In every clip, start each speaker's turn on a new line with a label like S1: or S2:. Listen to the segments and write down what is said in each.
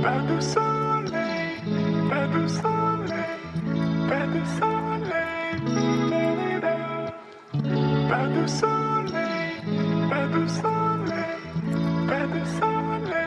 S1: Pas de soleil, pas de soleil, pas de soleil, pas de soleil, pas de soleil, pas de soleil.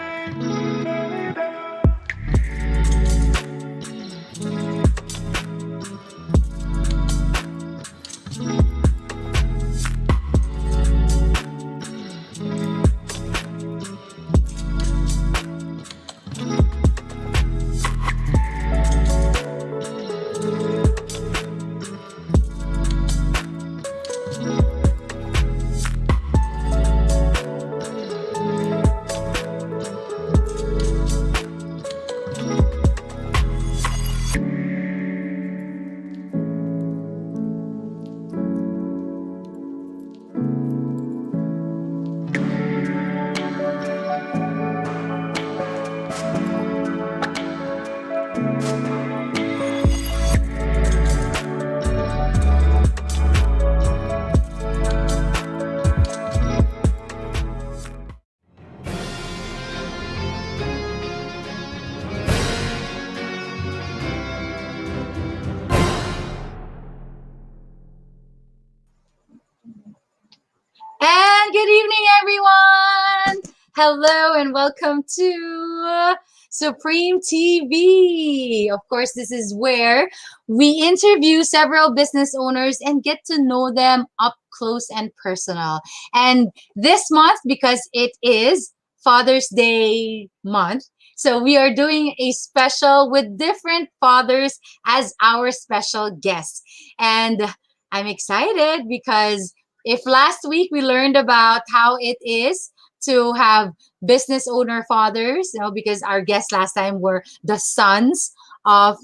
S2: And good evening, everyone. Hello and welcome to Supreme TV. Of course, this is where we interview several business owners and get to know them up close and personal. And this month, because it is Father's Day month, so we are doing a special with different fathers as our special guests. And I'm excited because if last week we learned about how it is to have business owner fathers, because our guests last time were the sons of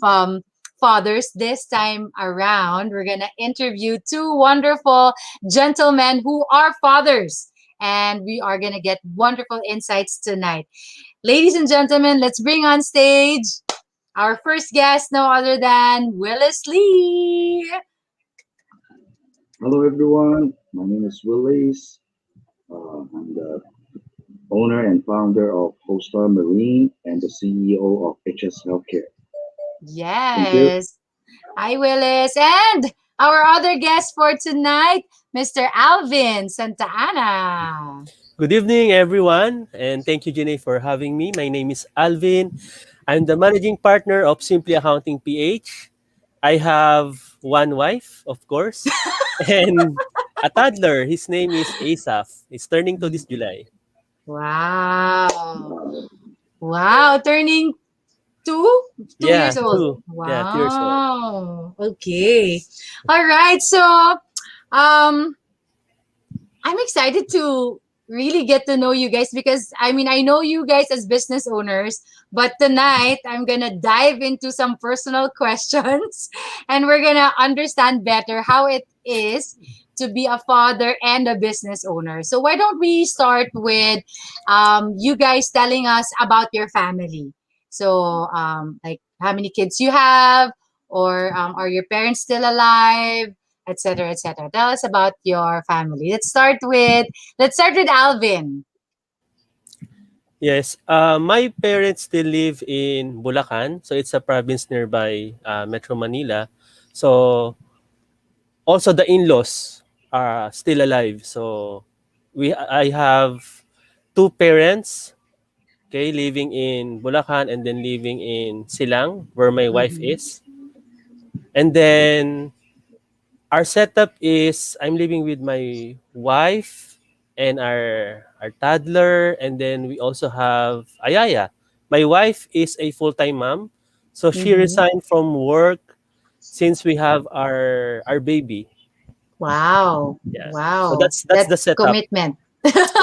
S2: fathers, this time around, we're going to interview two wonderful gentlemen who are fathers. And we are going to get wonderful insights tonight. Ladies and gentlemen, let's bring on stage our first guest, no other than Willis Lee.
S3: Hello, everyone. My name is Willis. I'm the owner and founder of Holstar Marine and the CEO of HS Healthcare. Thank you.
S2: Yes. Hi, Willis. And our other guest for tonight, Mr. Alvin Santa Ana.
S4: Good evening, everyone, and thank you, Jenny, for having me. My name is Alvin. I'm the managing partner of Simply Accounting PH. I have one wife, of course, and a toddler. His name is Asaph. He's turning 2 this July.
S2: Wow. Wow. Turning two? Two
S4: Yeah,
S2: years old.
S4: 2. Yeah, 2 years old.
S2: Wow. Okay. All right. So I'm excited to really get to know you guys because I know you guys as business owners, but tonight I'm gonna dive into some personal questions and we're gonna understand better how it is to be a father and a business owner. So why don't we start with you guys telling us about your family? So like how many kids you have, or are your parents still alive, etc., etc. Tell us about your family. Let's start with Alvin.
S4: Yes, my parents still live in Bulacan, so it's a province nearby Metro Manila. So also the in-laws are still alive. So I have two parents, okay, living in Bulacan and then living in Silang, where my wife
S2: Mhm.
S4: is. And then our setup is I'm living with my wife and our toddler, and then we also have Ayaya. My wife is a full-time mom, so she
S2: Mhm.
S4: resigned from work since we have our baby.
S2: Wow.
S4: Yeah. So
S2: Wow.
S4: that's the
S2: That's
S4: setup.
S2: commitment.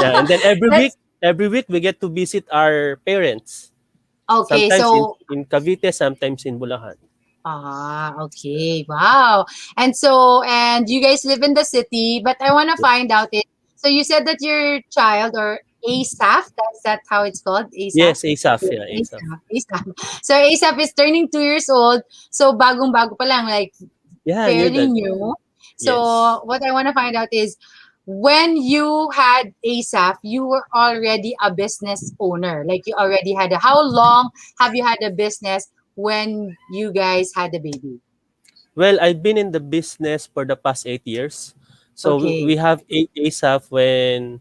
S4: Yeah, and then
S2: That's
S4: every week we get to visit our parents.
S2: okay.
S4: Sometimes
S2: So
S4: in Cavite, sometimes in Bulacan.
S2: okay. Wow. And you guys live in the city, but I want to find out it. So you said that your child or ASAF, that's that how it's called? ASAF?
S4: Yes, Asaph. Yeah, Asaph.
S2: ASAP. ASAP. So ASAP is turning 2 years old. So bagong-bago pa lang, like
S4: Yeah, new
S2: fairly
S4: dad.
S2: new.
S4: Yes.
S2: So what I want to find out is when you had ASAP, you were already a business owner. Like you already had a, how long have you had a business when you guys had a baby?
S4: Well, I've been in the business for the past 8 years. So we
S2: Okay,
S4: have eight ASAP when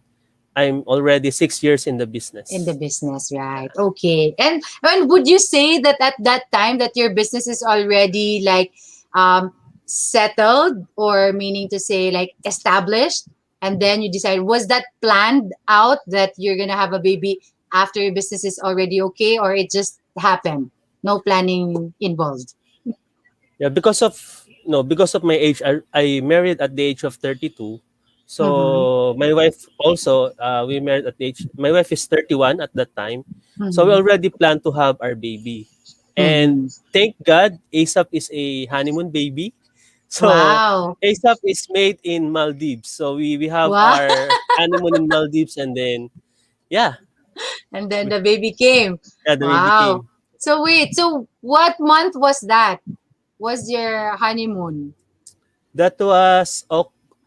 S4: I'm already 6 years in the
S2: in the
S4: business.
S2: business, right? Okay. And would you say that at that time that your business is already like um settled, or meaning to say like established, and then you decide, was that planned out that you're gonna have a baby after your business is already okay, or it just happened? No planning involved.
S4: Yeah, because of no, because of my age, I married at the age of 32.
S2: Mm-hmm.
S4: So my wife also, we married at the age. My wife is 31 at that time, so we
S2: Mm-hmm.
S4: already planned to have our baby. And
S2: Mm-hmm.
S4: thank God, ASAP is a honeymoon baby. So
S2: Wow.
S4: ASAP is made in Maldives. So we have
S2: Wow.
S4: our honeymoon in Maldives, and then yeah,
S2: And then the baby came.
S4: yeah, the baby
S2: Wow.
S4: came.
S2: So wait, so what month was that? Was your honeymoon?
S4: That was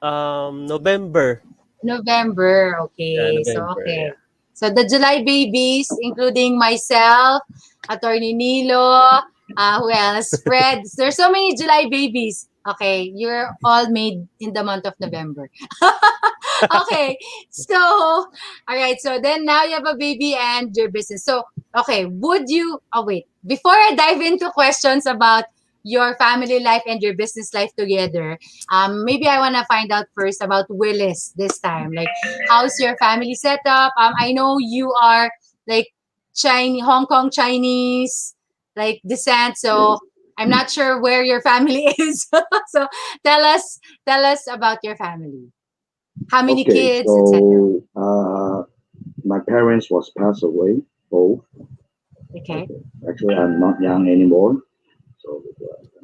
S4: November.
S2: November.
S4: Yeah,
S2: Okay. So
S4: November.
S2: okay.
S4: Yeah.
S2: So the July babies, including myself, Attorney Nilo, who else? Fred. There's so many July babies. Okay, you're all made in the month of November. Okay, so all right. So then now you have a baby and your business. So okay, would you? Oh wait, before I dive into questions about your family life and your business life together, maybe I want to find out first about Willis this time. Like, how's your family setup? I know you are like Chinese, Hong Kong Chinese, like descent. So
S3: Yes.
S2: I'm not sure where your family is. So tell us, tell us about your family. How many
S3: Okay,
S2: kids, etc.
S3: so my parents was passed away, both.
S2: Okay.
S3: Okay. Actually, I'm not young anymore. So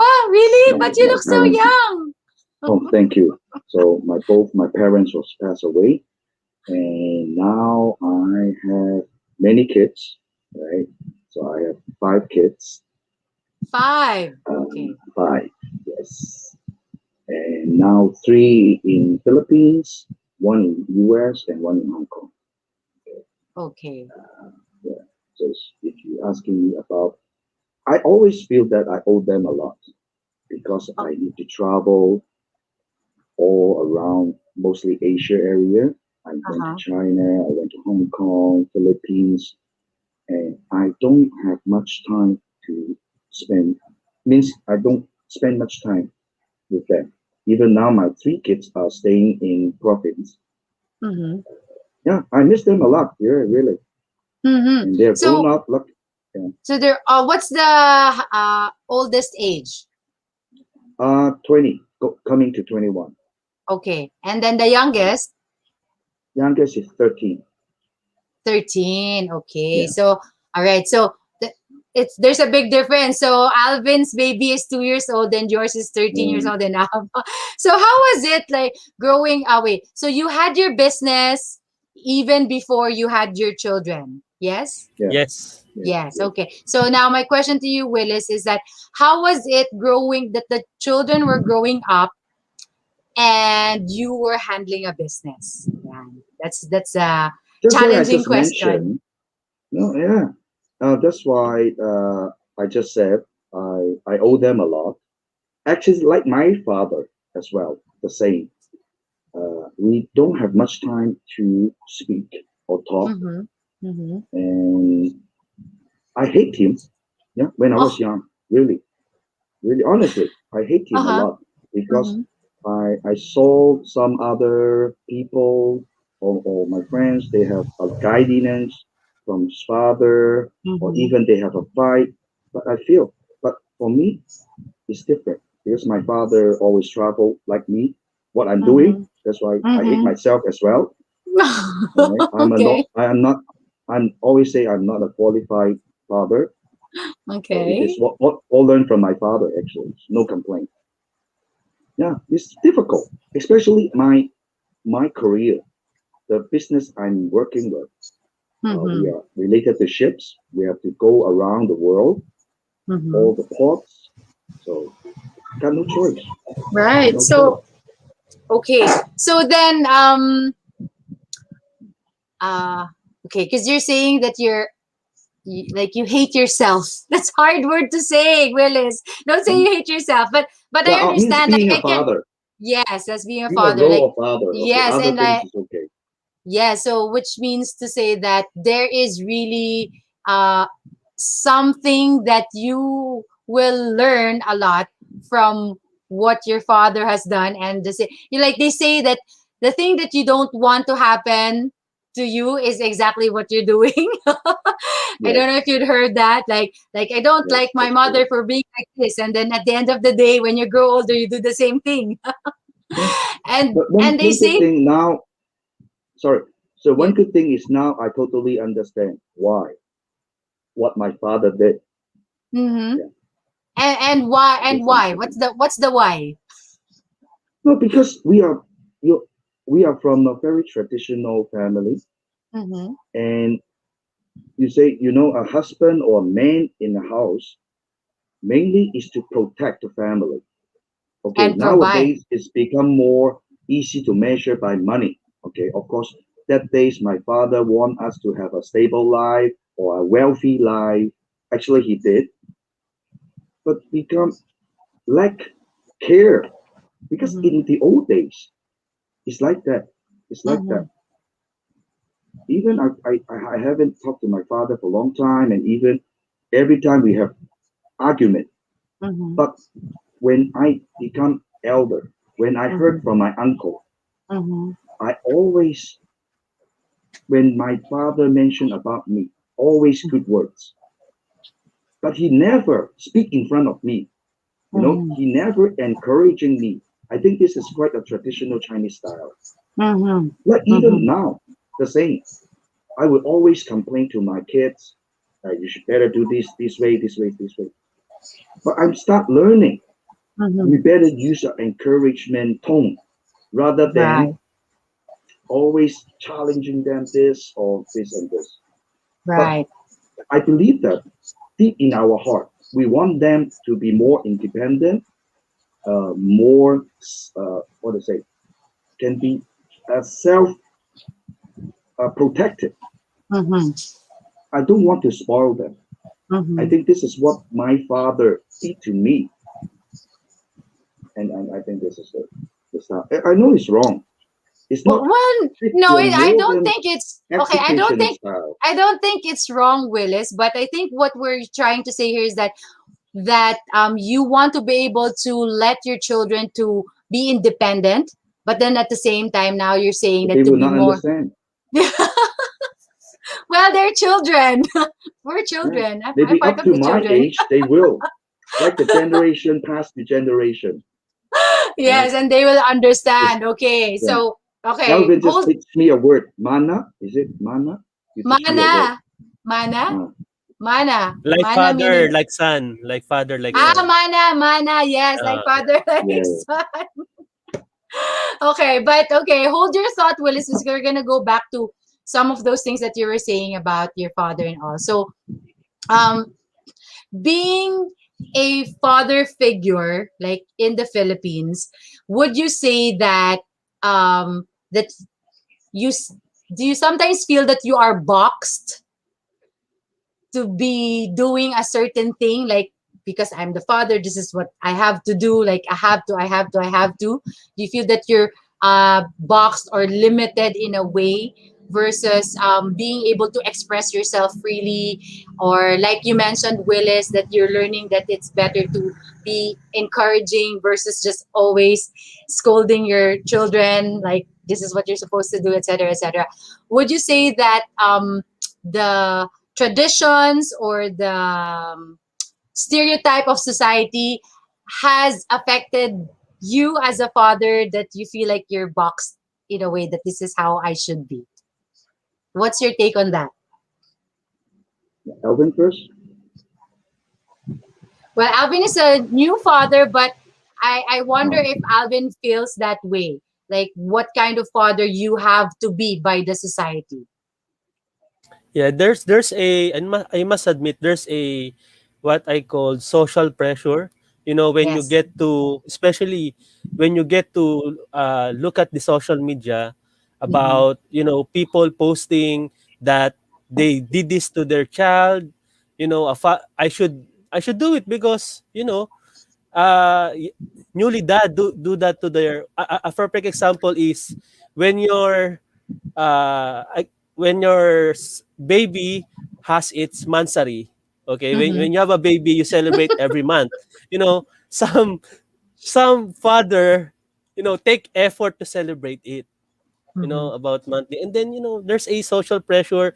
S2: Oh, really? But you
S3: my
S2: look so
S3: parents.
S2: young.
S3: Oh, thank you. So both my parents was passed away, and now I have many kids. Right. So I have 5 kids.
S2: Five. Okay.
S3: 5. Yes. And now 3 in Philippines, 1 in US, and 1 in Hong Kong.
S2: Okay.
S3: Yeah. So if you're asking me about, I always feel that I owe them a lot because
S2: Oh,
S3: I need to travel all around, mostly Asia area. I went to
S2: uh-huh.
S3: China, I went to Hong Kong, Philippines, and I don't have much time to spend. Means I don't spend much time with them. Even now, my 3 kids are staying in province.
S2: Mm-hmm.
S3: Yeah, I miss them a lot. Yeah, really.
S2: Mm-hmm.
S3: And they're grown
S2: So,
S3: up. Look, yeah.
S2: so there. What's the oldest age?
S3: 20, coming to 21.
S2: Okay, and then the youngest,
S3: Youngest is 13.
S2: 13. Okay,
S3: Yeah.
S2: so all right. So it's there's a big difference. So Alvin's baby is 2 years old, and yours is 13 years
S3: Mm,
S2: old and up. So how was it like growing away? So you had your business even before you had your children. Yes.
S3: yeah.
S4: Yes.
S3: Yes.
S2: Yes.
S3: Yes.
S2: Okay. So now my question to you, Willis, is that how was it growing that the children were growing up and you were handling a business? Yeah, that's a
S3: Just like I
S2: challenging
S3: just
S2: question.
S3: mentioned. No, yeah. That's why I just said I owe them a lot. Actually, like my father as well, the same. We don't have much time to speak or talk,
S2: Mm-hmm. Mm-hmm.
S3: and I hate him. Yeah, when I was
S2: Oh,
S3: young, really, really, honestly, I hate him a
S2: uh-huh.
S3: lot because
S2: Mm-hmm.
S3: I saw some other people or my friends they have a guidance from his father or
S2: Mm-hmm.
S3: even they have a fight. But I feel, but for me, it's different because my father always travel like me. What I'm doing,
S2: Mm-hmm.
S3: that's why I hate
S2: Mm-hmm.
S3: myself as well. Right?
S2: Okay.
S3: I am not. I'm always say I'm not a qualified father. So it is
S2: Okay.
S3: what all learned from my father actually. No complaint. Yeah, it's difficult, especially my career, the business I'm working with. We
S2: Mm-hmm.
S3: are related to ships. We have to go around the world, all
S2: Mm-hmm.
S3: the ports. So got no choice.
S2: Right.
S3: No choice.
S2: Okay. So then, uh, okay, because you're saying that like you hate yourself. That's hard word to say, Willis. Don't say
S3: Hmm?
S2: you hate yourself, but I
S3: Yeah, means
S2: understand. Like
S3: being a
S2: I can.
S3: father,
S2: Yes, as being a
S3: being a
S2: father. Like
S3: role of father. Okay,
S2: yes,
S3: other
S2: and
S3: things is okay.
S2: yeah. So which means to say that there is really something that you will learn a lot from what your father has done, and you like they say that the thing that you don't want to happen to you is exactly what you're doing. I don't know
S3: Yes,
S2: if you'd heard that. Like I don't like
S3: yes,
S2: my
S3: that's
S2: mother
S3: correct.
S2: for being like this, and then at the end of the day, when you grow older, you do the same thing.
S3: Yeah.
S2: and
S3: But one
S2: and they
S3: one good
S2: say,
S3: thing now, sorry. So
S2: yeah.
S3: one good thing is now I totally understand why what my father did.
S2: Mm-hmm.
S3: Yeah,
S2: And why?
S3: I
S2: And
S3: guess I'm
S2: why?
S3: happy.
S2: What's the why?
S3: No, because you we are from a very traditional family,
S2: Mm-hmm.
S3: and you say a husband or a man in the house mainly is to protect the family. Okay,
S2: And provide.
S3: nowadays it's become more easy to measure by money. Okay, of course, that days my father want us to have a stable life or a wealthy life. Actually, he did, but become lack care because
S2: Mm-hmm.
S3: in the old days it's like that. It's like
S2: Mm-hmm.
S3: that. Even I haven't talked to my father for a long time, and even every time we have argument.
S2: Mm-hmm.
S3: But when I become elder, when I heard
S2: Mm-hmm.
S3: from my uncle,
S2: Mm-hmm.
S3: I always, when my father mentioned about me, always good words. But he never speak in front of me.
S2: Mm-hmm.
S3: He never encouraging me. I think this is quite a traditional Chinese style.
S2: Mm-hmm.
S3: Like even
S2: Mm-hmm.
S3: now, the same. I would always complain to my kids, you should better do this way, this way, this way. But I'm start learning. We
S2: Mm-hmm.
S3: better use an encouragement tone rather than
S2: Right.
S3: always challenging them this or this and this. But
S2: Right.
S3: I believe that deep in our heart, we want them to be more independent, more, what to say, can be self protected.
S2: Mm-hmm.
S3: I don't want to spoil them. I
S2: Mm-hmm.
S3: think this is what my father did to me, and I think this is the style. I know it's wrong. It's not
S2: Well,
S3: fit
S2: no,
S3: your
S2: I don't
S3: modern
S2: think it's okay.
S3: education style.
S2: I don't think it's wrong, Willis. But I think what we're trying to say here is that you want to be able to let your children to be independent, but then at the same time now you're saying
S3: But
S2: that
S3: they
S2: to
S3: will
S2: be
S3: not
S2: more.
S3: understand.
S2: Well, they're children. We're
S3: Yeah.
S2: children. I'm
S3: Maybe
S2: part
S3: up
S2: of
S3: to
S2: the
S3: my
S2: children.
S3: age, they will. Like the generation past the generation, right?
S2: Yes, and they will
S3: Just
S2: understand. Okay,
S3: yeah.
S2: so okay,
S3: Alvin just
S2: hold
S3: teach me a word. Mana, is it mana? You teach me a
S2: mana,
S3: word.
S2: mana,
S3: Uh,
S2: mana,
S4: Like
S2: mana
S4: father,
S2: meaning
S4: like son, like father, like
S3: yeah,
S4: son.
S2: mana. Yes, like
S4: Yeah.
S2: father, like
S3: yeah.
S2: son. Okay, but okay, hold your thought, Willis, because we're gonna go back to some of those things that you were saying about your father and all. So, um, being a father figure, like in the Philippines, would you say that that you do you sometimes feel that you are boxed to be doing a certain thing, like because I'm the father, this is what I have to do, like I have to. Do you feel that you're boxed or limited in a way versus being able to express yourself freely, or like you mentioned, Willis, that you're learning that it's better to be encouraging versus just always scolding your children, like this is what you're supposed to do, etc., etc. Would you say that the traditions or the stereotype of society has affected you as a father, that you feel like you're boxed in a way that this is how I should be? What's your take on that?
S3: Alvin first.
S2: Well, Alvin is a new father, but I wonder
S3: Uh,
S2: if Alvin feels that way. Like what kind of father you have to be by the society.
S4: Yeah, there's a, and I must admit there's a what I call social pressure When you
S2: Yes.
S4: get to, especially when you get to look at the social media
S2: Mm-hmm.
S4: about, people posting that they did this to their child, I should do it because, uh y- newly dad do that to their, a perfect example is when your when your baby has its mansari. Okay, when,
S2: Mm-hmm.
S4: when you have a baby, you celebrate every month. Some father, take effort to celebrate it,
S2: Mm-hmm.
S4: about monthly. And then, there's a social pressure.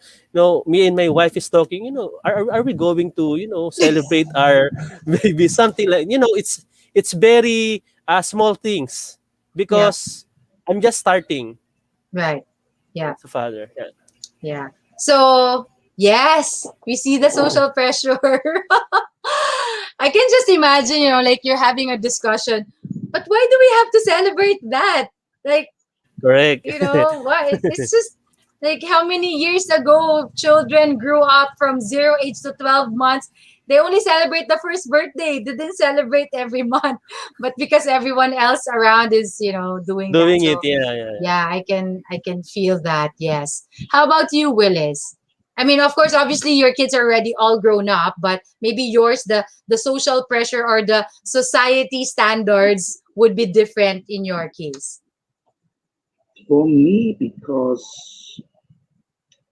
S4: Me and my wife is talking, are we going to, celebrate our baby? Something like, it's very small things
S2: Yeah.
S4: because I'm just starting
S2: Right. Yeah.
S4: as a father. Yeah.
S2: Yeah. So, yes, we see the social pressure. I can just imagine, like you're having a discussion, but why do we have to celebrate that? Like,
S4: Correct.
S2: why? It's just like how many years ago children grew up from 0 age to 12 months. They only celebrate the first birthday. They didn't celebrate every month, but because everyone else around is, doing that.
S4: Doing it,
S2: So,
S4: yeah, yeah, yeah.
S2: yeah, I can feel that. Yes. How about you, Willis? I mean, of course, obviously your kids are already all grown up, but maybe yours, the social pressure or the society standards would be different in your case.
S3: For me, because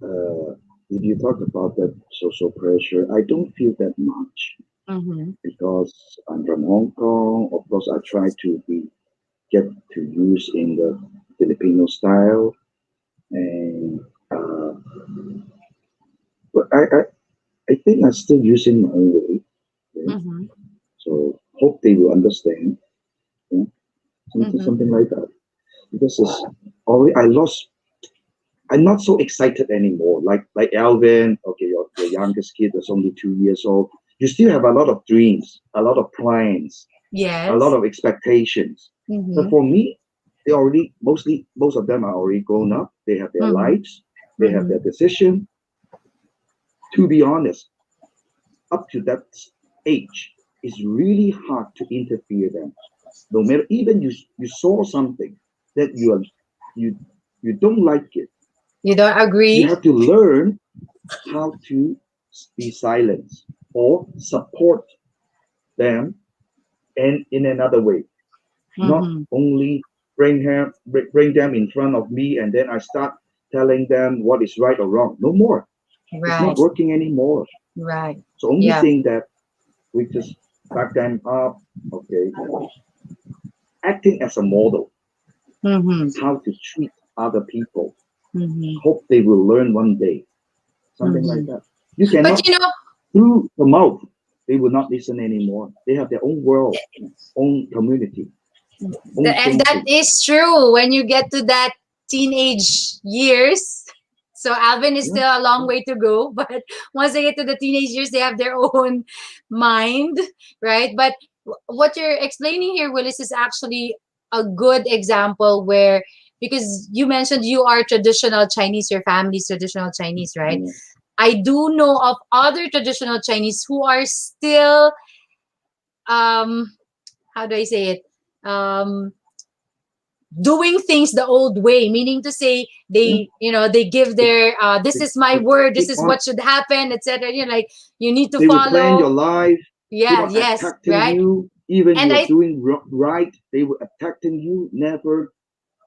S3: uh, if you talk about that social pressure, I don't feel that much
S2: Mm-hmm.
S3: because I'm from Hong Kong. Of course, I try to get to use in the Filipino style, and uh, but I think I'm still using my own way. Okay?
S2: Mm-hmm.
S3: So hope they will understand. Yeah?
S2: Mm-hmm.
S3: Something like that. Because it's already I lost. I'm not so excited anymore. Like Alvin, okay, your youngest kid is only 2 years old. You still have a lot of dreams, a lot of plans, a lot
S2: Yes.
S3: of expectations. But
S2: Mm-hmm.
S3: for me, they already most of them are already grown up. They have their
S2: Mm-hmm.
S3: lives, they have
S2: Mm-hmm.
S3: their decision. To be honest, up to that age, it's really hard to interfere them. No matter even you saw something that you you don't like it,
S2: You don't
S3: you
S2: agree?
S3: have to learn how to be silent or support them and in another way, not
S2: Mm-hmm.
S3: only bring them in front of me and then I start telling them what is right or wrong. No more. It's not
S2: Right.
S3: working anymore.
S2: Right.
S3: So only
S2: Yeah.
S3: thing that we just back them up, okay, acting as a model,
S2: Mm-hmm.
S3: how to treat other people.
S2: Mm-hmm.
S3: Hope they will learn one day. Something like
S2: Mm-hmm.
S3: that. You
S2: But
S3: cannot through the mouth. They will not listen anymore. They have their own world, own community, own
S2: and that
S3: thinking.
S2: is true when you get to that teenage years. So Alvin is
S3: Yeah,
S2: still a long way to go, but once they get to the teenage years, they have their own mind, right? But what you're explaining here, Willis, is actually a good example where, because you mentioned you are traditional Chinese, your family's traditional Chinese, right?
S3: yeah.
S2: I do know of other traditional Chinese who are still, um, how do I say it? Um, doing things the old way, meaning to say
S3: Yeah.
S2: they give
S3: They,
S2: their this
S3: they,
S2: is my
S3: they
S2: word, this
S3: keep
S2: is
S3: on.
S2: what should happen, etc. Like you need to
S3: They will plan
S2: follow.
S3: your life. Keep
S2: Yeah,
S3: on
S2: yes,
S3: attacking
S2: right.
S3: you. Even
S2: And
S3: you are
S2: I
S3: doing right, they will attacking you. Never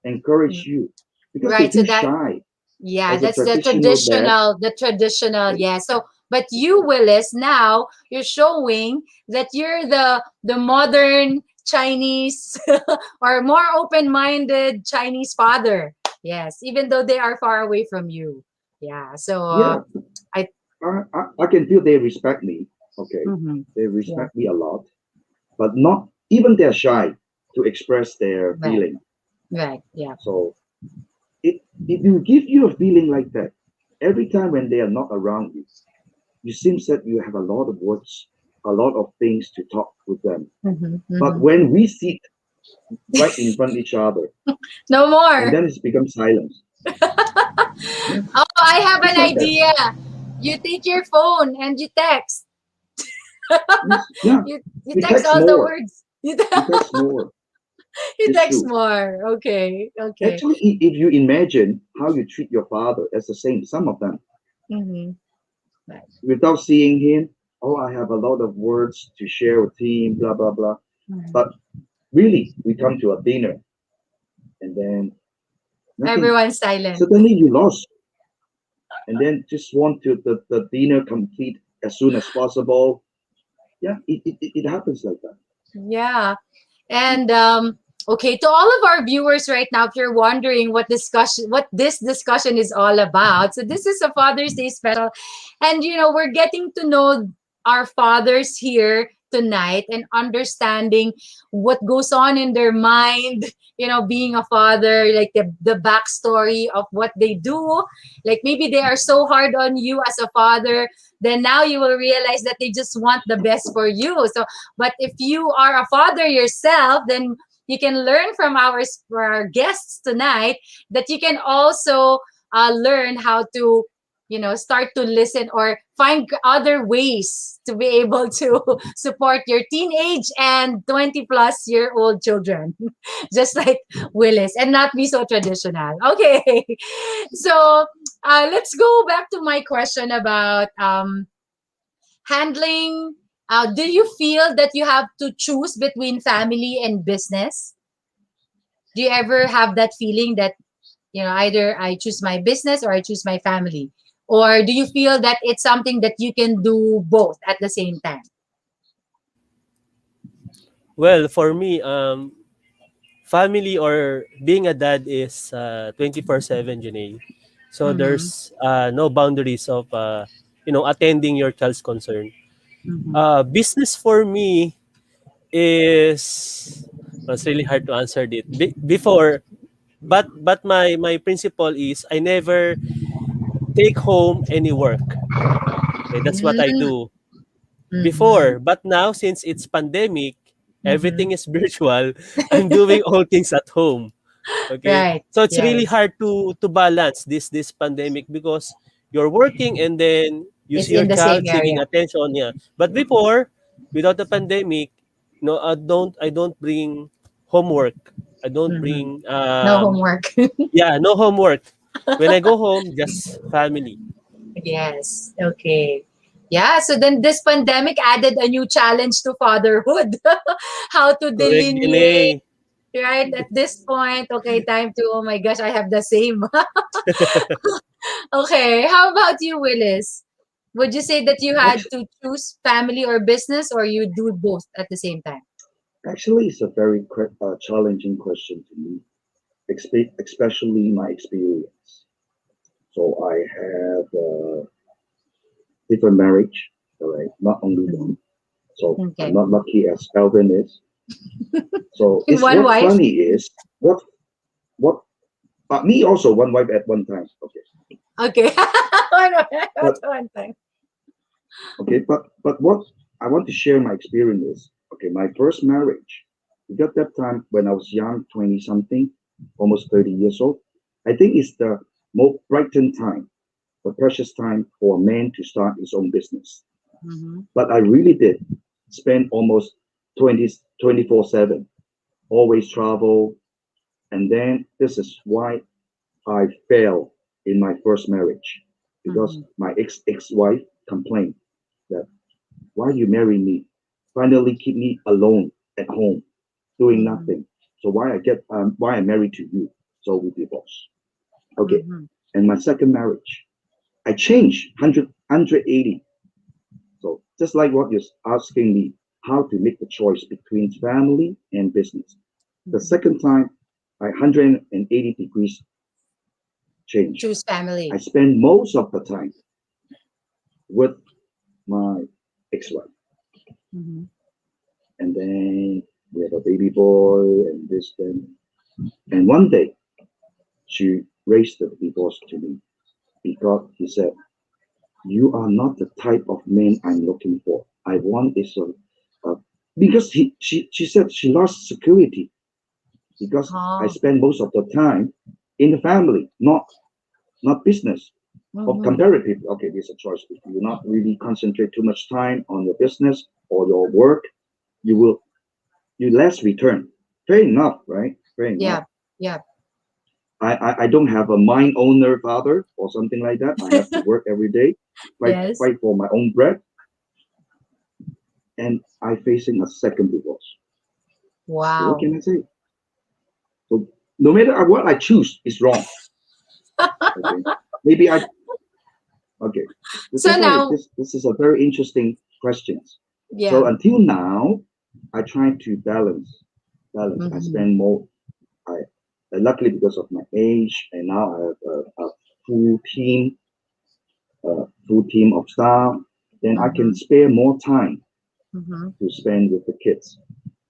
S3: encourage you because they
S2: right, so
S3: feel
S2: that,
S3: shy.
S2: yeah,
S3: As a
S2: that's the
S3: traditional dad,
S2: traditional,
S3: okay,
S2: yeah. So but you, Willis, now you're showing that you're the modern Chinese or more open-minded Chinese father. Yes, even though they are far away from you. Yeah, so
S3: yeah,
S2: I
S3: I can feel they respect me. Okay,
S2: mhm.
S3: they
S2: Yeah,
S3: respect me a lot, but not even they're shy to express their
S2: right,
S3: feeling.
S2: right, yeah.
S3: So it will give you a feeling like that every time when they are not around you. You seems that you have a lot of words, a lot of things to talk with them.
S2: Hmm,
S3: But
S2: hmm.
S3: when we sit right in front of each other,
S2: No
S3: and
S2: more.
S3: then it's become silence. Yeah,
S2: Oh, I have
S3: it's
S2: an
S3: like that.
S2: idea. You take your phone and you text.
S3: Yeah,
S2: You
S3: you
S2: text
S3: text
S2: all the
S3: more.
S2: words. You,
S3: You text more.
S2: you
S3: It's
S2: text
S3: true.
S2: more. Okay. Okay.
S3: Actually, if you imagine how you treat your father as the same, some of them,
S2: Mm-hmm. Right.
S3: without seeing him, oh, I have a lot of words to share with him, blah, blah, blah.
S2: Mhm.
S3: But really, we come to a dinner and then nothing.
S2: Everyone's silent.
S3: Suddenly you lost. And then just want to the dinner complete as soon as possible. Yeah, it happens like that.
S2: Yeah. And okay, to all of our viewers right now, if you're wondering what this discussion is all about, so this is a Father's Day special, and we're getting to know our fathers here tonight and understanding what goes on in their mind, being a father, like the backstory of what they do. Like maybe they are so hard on you as a father, then now you will realize that they just want the best for you. So but if you are a father yourself, then you can learn from our guests tonight that you can also learn how to, start to listen or find other ways to be able to support your teenage and 20 plus year old children, just like Willis, and not be so traditional. Okay. So let's go back to my question about handling. Do you feel that you have to choose between family and business? Do you ever have that feeling that, either I choose my business or I choose my family? Or do you feel that it's something that you can do both at the same time?
S4: Well, for me, family or being a dad is 24/7, Janae. So
S2: Mm-hmm.
S4: there's no boundaries of attending your child's concern.
S2: Mm-hmm.
S4: Business for me is, well, it's really hard to answer it. Before, but my principle is I never take home any work. Okay, that's what I do
S2: Mm-hmm.
S4: before. But now, since it's pandemic,
S2: Mm-hmm.
S4: everything is virtual. I'm doing all things at home. Okay,
S2: Right.
S4: so it's really
S2: Yes.
S4: hard to balance this pandemic because you're working and then you
S2: It's
S4: see your
S2: in the same
S4: child seeking
S2: area.
S4: attention. Yeah, but before, without the pandemic, no, I don't bring homework. I don't
S2: Mm-hmm.
S4: bring
S2: No homework.
S4: yeah, no homework. When I go home, just family.
S2: Yes. Okay. Yeah. So then this pandemic added a new challenge to fatherhood. How to
S4: Correct,
S2: delineate,
S4: Janae.
S2: right? At this point, okay, time to, oh my gosh, I have the same. Okay. How about you, Willis? Would you say that you had
S3: Actually,
S2: to choose family or business, or you do both at the same time?
S3: actually, it's a very challenging question to me, especially my experience. So I have different marriage, all right, not only
S2: Mhm.
S3: one. So I'm
S2: Okay.
S3: not lucky as Alvin is. So it's
S2: One
S3: what
S2: wife?
S3: funny is what me also one wife at one time. Okay,
S2: Okay. One wife at
S3: but
S2: one time.
S3: but what I want to share my experience is okay. My first marriage, because that time when I was young, 20 something, almost 30 years old. I think it's the most brightened time, the precious time for a man to start his own business.
S2: Mm-hmm.
S3: But I really did spend almost 24/7, always travel. And then this is why I failed in my first marriage because
S2: Mm-hmm.
S3: my ex-wife complained that why you marry me? Finally keep me alone at home doing
S2: Mm-hmm.
S3: nothing. So why I married to you? So we divorced. Okay.
S2: Mm-hmm.
S3: And my second marriage, I changed 180. So just like what you're asking me, how to make the choice between family and business. The
S2: Mm-hmm.
S3: second time, I 180 degrees change.
S2: Choose
S3: I
S2: family.
S3: spend most of the time with my ex-wife,
S2: Mm-hmm.
S3: and then we have a baby boy and this then. And one day, she raised the divorce to me because he said, "You are not the type of man I'm looking for. I want is a because she said she lost security because I
S2: Oh.
S3: spend most of the time in the family, not business. Of
S2: Mm-hmm.
S3: comparative, okay, there's a choice. If you not really concentrate too much time on your business, or your work, you less return. Fair enough, right? Fair enough.
S2: Yeah.
S3: I don't have a mine owner father or something like that. I have to work every day,
S2: Yes.
S3: fight for my own bread, and I'm facing a second divorce. So what
S2: Wow.
S3: can I say? So no matter what I choose is wrong. Okay, maybe I. Okay, this
S2: So
S3: is why
S2: now,
S3: this is a very interesting question. So
S2: yeah.
S3: until now, I try to balance. Balance. I
S2: Mm-hmm.
S3: spend more. I luckily because of my age, and now I have a full team, full team of staff. Then I
S2: Mm-hmm.
S3: can spare more time
S2: Mm-hmm.
S3: to spend with the kids.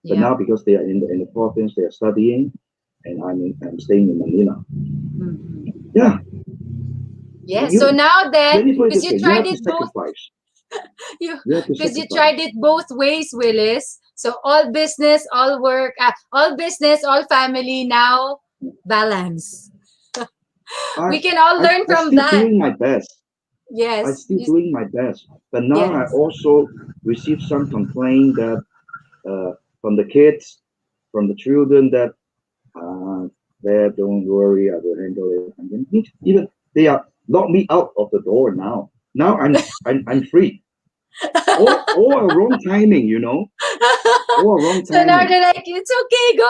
S3: But
S2: Yeah.
S3: now because they are in the province, they are studying, and I'm staying in Manila.
S2: Mm-hmm.
S3: Yeah,
S2: Yeah. So
S3: you
S2: now
S3: let
S2: then,
S3: me put it
S2: because
S3: this
S2: you
S3: way: you
S2: tried
S3: have to
S2: it both,
S3: sacrifice.
S2: you
S3: You have to
S2: because you
S3: sacrifice.
S2: tried it both ways, Willis. So all business, all work, all business, all family. Now balance.
S3: I
S2: We can all learn
S3: I
S2: from
S3: still
S2: that.
S3: doing my best. I
S2: Yes.
S3: still doing my best. But now I
S2: Yes.
S3: also receive some complaint that from the kids, from the children that Dad, don't worry, I will handle it. And then even they are lock me out of the door now. Now I'm free. All a wrong timing, you know. All a wrong
S2: So now
S3: timing.
S2: they're like, it's okay, go,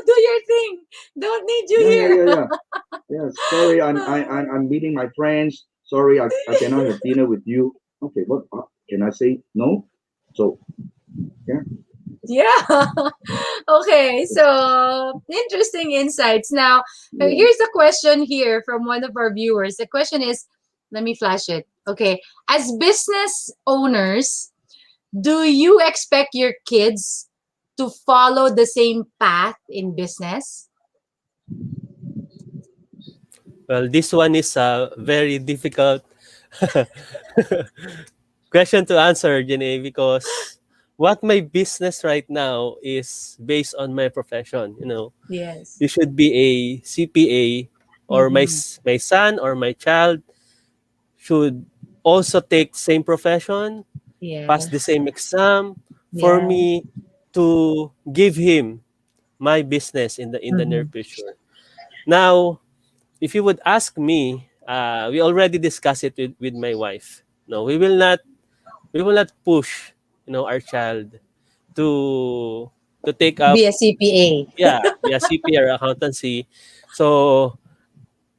S2: do your thing. Don't need you here.
S3: Yeah. Yeah. Sorry, I'm meeting my friends. Sorry, I cannot have dinner with you. Okay, what can I say? No. So yeah.
S2: Yeah. Okay, so interesting insights. Now,
S3: Yeah.
S2: here's a question here from one of our viewers. The question is, let me flash it. Okay, as business owners, do you expect your kids to follow the same path in business?
S4: Well, this one is a very difficult question to answer, Janae, because what my business right now is based on my profession.
S2: Yes.
S4: You should be a CPA, or
S2: Mm-hmm.
S4: my son or my child should also take same profession, pass the
S2: Yes.
S4: same exam for
S2: Yes.
S4: me to give him my business in the near
S2: Mm-hmm.
S4: future. Now, if you would ask me, we already discussed it with my wife. No, we will not push, our child to take up,
S2: Be a CPA.
S4: yeah, CPA or accountancy. So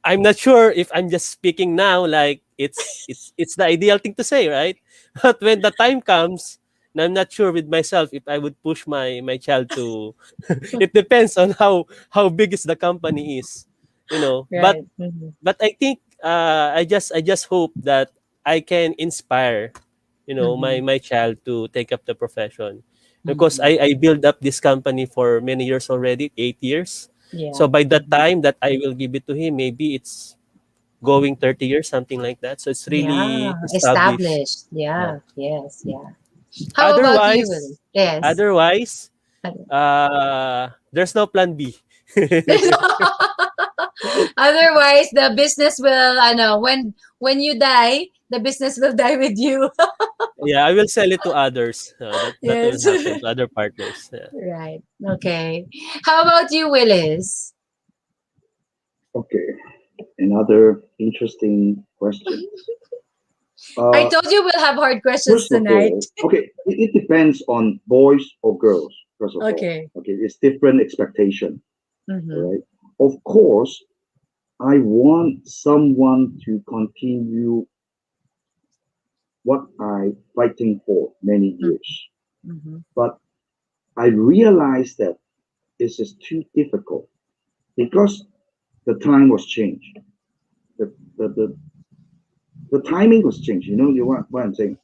S4: I'm not sure if I'm just speaking now like it's the ideal thing to say, right? But when the time comes, and I'm not sure with myself if I would push my child to. It depends on how big is the company is, But
S2: Right. Mm-hmm.
S4: I think I just hope that I can inspire,
S2: Mm-hmm.
S4: my child to take up the profession, because
S2: Mm-hmm.
S4: I built up this company for many years already, 8 years. So
S2: Yeah.
S4: by the
S2: Mm-hmm.
S4: time that I will give it to him, maybe it's going 30 years, something like that. So it's really
S2: Yeah.
S4: established.
S2: Established.
S4: Yeah.
S2: Yeah. Yes. Yeah. How about you, Willie?
S4: Otherwise,
S2: Yes.
S4: otherwise, there's no plan B.
S2: Otherwise, the business will, I know, when you die, the business will die with you.
S4: Yeah, I will sell it to others. That will
S2: Yes.
S4: happen to other partners. Yeah.
S2: Right. Okay. How about you, Willis?
S3: Okay. Another interesting question.
S2: I
S3: Uh,
S2: told you we'll have hard questions
S3: First of
S2: tonight.
S3: all, okay, it depends on boys or girls. First of all,
S2: Okay.
S3: okay, it's different expectation.
S2: Mm-hmm.
S3: All right. Of course, I want someone to continue what I fighting for many years,
S2: Mm-hmm.
S3: but I realized that this is too difficult because the time was changed. The the the, the timing was changed. You know, what I'm saying,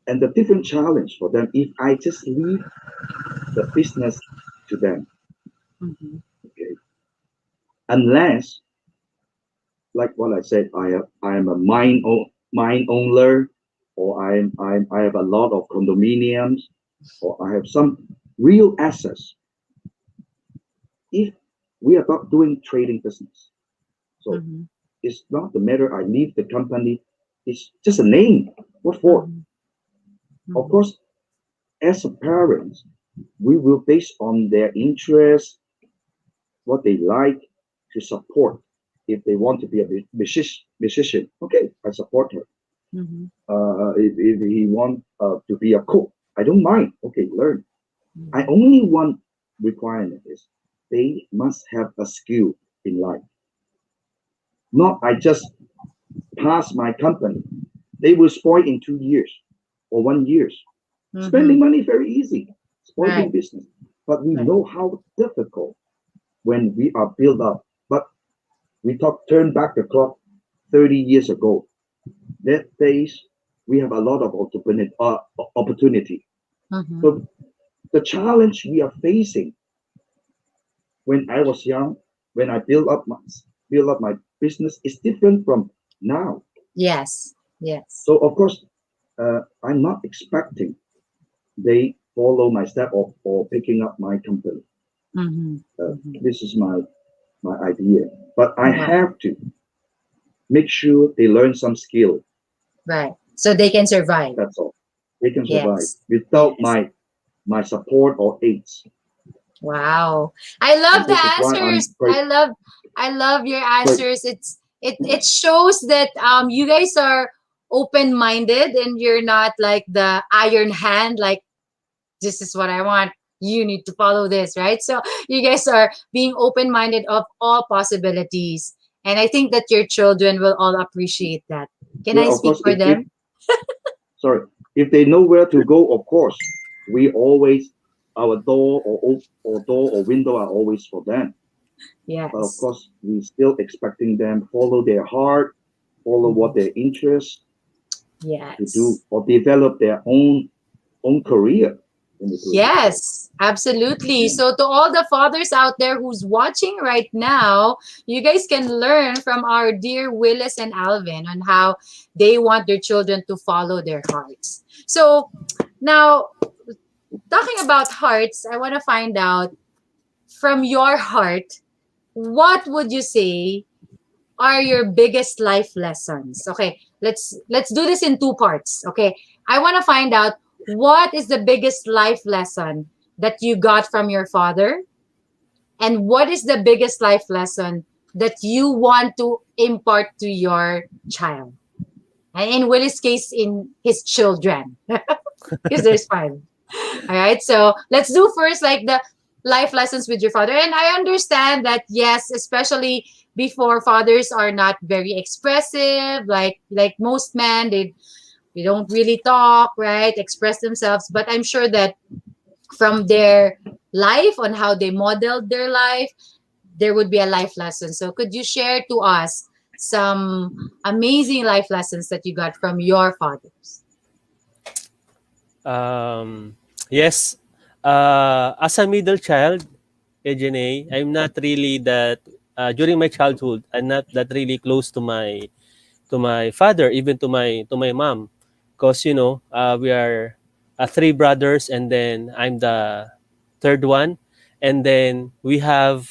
S3: and the different challenge for them. If I just leave the business to them,
S2: Mm-hmm.
S3: okay, unless like what I said, I am a mine owner, or I have a lot of condominiums, or I have some real assets. If we are not doing trading business, so
S2: Mm-hmm.
S3: it's not the matter. I leave the company. It's just a name. What for?
S2: Mm-hmm.
S3: Of course, as a parent, we will base on their interests, what they like to support. If they want to be a musician, okay, I support her.
S2: Mhm.
S3: If he want to be a cook, I don't mind. Okay, learn. I
S2: Mhm.
S3: only one requirement is they must have a skill in life. Not I just pass my company. They will spoil in 2 years or 1 years. Spending
S2: Mhm.
S3: money very easy, spoiling
S2: Right.
S3: business. But we
S2: Right.
S3: know how difficult when we are built up. But we talk turn back the clock 30 years ago. That days we have a lot of opportunity.
S2: Mhm.
S3: So the challenge we are facing when I was young, when I build up my business is different from now.
S2: Yes. Yes.
S3: So of course, I'm not expecting they follow my step or picking up my company.
S2: Mhm. Mhm.
S3: This is my idea, but I
S2: Wow.
S3: have to make sure they learn some skill.
S2: Right. So they can survive.
S3: That's all. They can survive
S2: Yes.
S3: without
S2: Yes.
S3: my support or aids,
S2: Wow. I
S3: and
S2: love the
S3: this is why I'm
S2: answers.
S3: very
S2: I love your
S3: very
S2: answers. It shows that you guys are open-minded and you're not like the iron hand, like this is what I want. You need to follow this, right? So you guys are being open-minded of all possibilities. And I think that your children will all appreciate that. Can
S3: yeah.
S2: I
S3: Of
S2: speak
S3: course,
S2: for
S3: if
S2: them?
S3: sorry, if they know where to go, of course, we always our door or window are always for them. But of
S2: Yes.
S3: course, we still expecting them follow their heart, follow what
S2: Mhm.
S3: their interests to do,
S2: Yes.
S3: or develop their own career in the career.
S2: Yes, absolutely.
S3: Yeah.
S2: So, to all the fathers out there who's watching right now, you guys can learn from our dear Willis and Alvin on how they want their children to follow their hearts. So, now talking about hearts, I want to find out from your heart, what would you say are your biggest life lessons? Okay, let's do this in two parts. Okay, I want to find out what is the biggest life lesson that you got from your father, and what is the biggest life lesson that you want to impart to your child. And in Willis' case, in his children, because there's five. All right. So let's do first like the life lessons with your father. And I understand that yes, especially before, fathers are not very expressive, like most men, they don't really talk, right? Express themselves. But I'm sure that from their life on how they modeled their life, there would be a life lesson. So could you share to us some amazing life lessons that you got from your fathers?
S4: Um, yes. As a middle child, Ejene, I'm not really that during my childhood, I'm not that really close to my father, even to my mom, because we are three brothers, and then I'm the third one, and then we have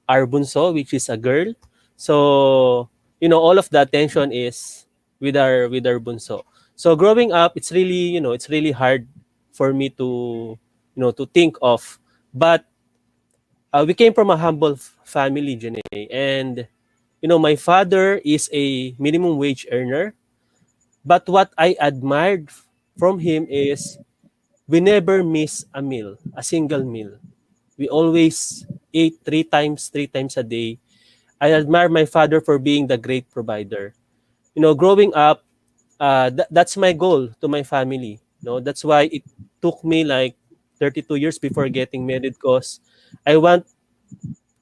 S4: our bunso, which is a girl. So all of the attention is with our bunso. So growing up, it's really it's really hard for me to to think of, but we came from a humble family, Janae, and my father is a minimum wage earner. But what I admired from him is we never miss a meal, a single meal. We always ate three times a day. I admire my father for being the great provider. Growing up, that's my goal to my family. That's why it took me like 32 years before getting married, because I want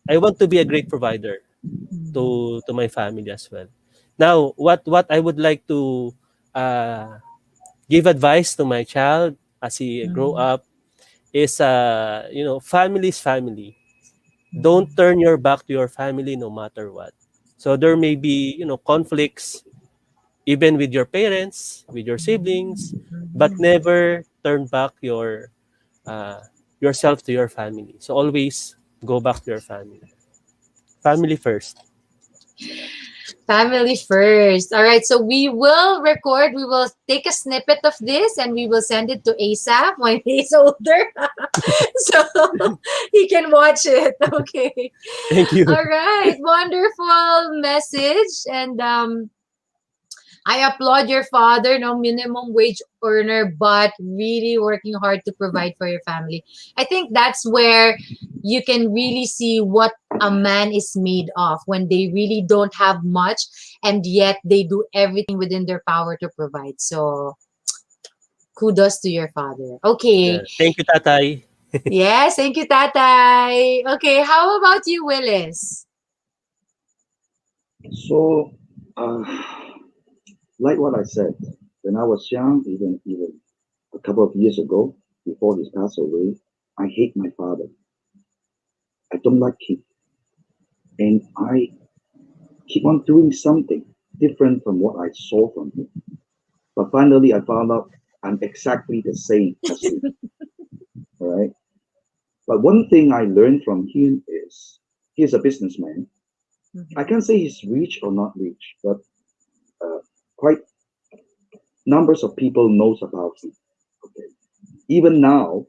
S4: I want to be a great provider to my family as well. Now, what I would like to uh, give advice to my child as he grow
S2: Mhm.
S4: up is family is family. Don't
S2: Mhm.
S4: turn your back to your family no matter what. So there may be conflicts even with your parents, with your siblings, but
S2: Mhm.
S4: never turn back uh, yourself to your family. So always go back to your family. Family first.
S2: Family first. All right. So we will record, we will take a snippet of this and we will send it to ASAP when he's older. So he can watch it. Okay.
S4: Thank you.
S2: All right. Wonderful message. And I applaud your father, no minimum wage earner, but really working hard to provide for your family. I think that's where you can really see what a man is made of when they really don't have much and yet they do everything within their power to provide. So kudos to your father. Okay.
S4: Yeah. Thank you, Tatay.
S2: Yes, thank you, Tatay. Okay, how about you, Willis?
S3: So, uh, like what I said, when I was young, even a couple of years ago, before he passed away, I hate my father. I don't like him, and I keep on doing something different from what I saw from him. But finally, I found out I'm exactly the same as him. All right. But one thing I learned from him is he's a businessman. I can't say he's rich or not rich, but uh, quite numbers of people knows about him. Okay. Even now,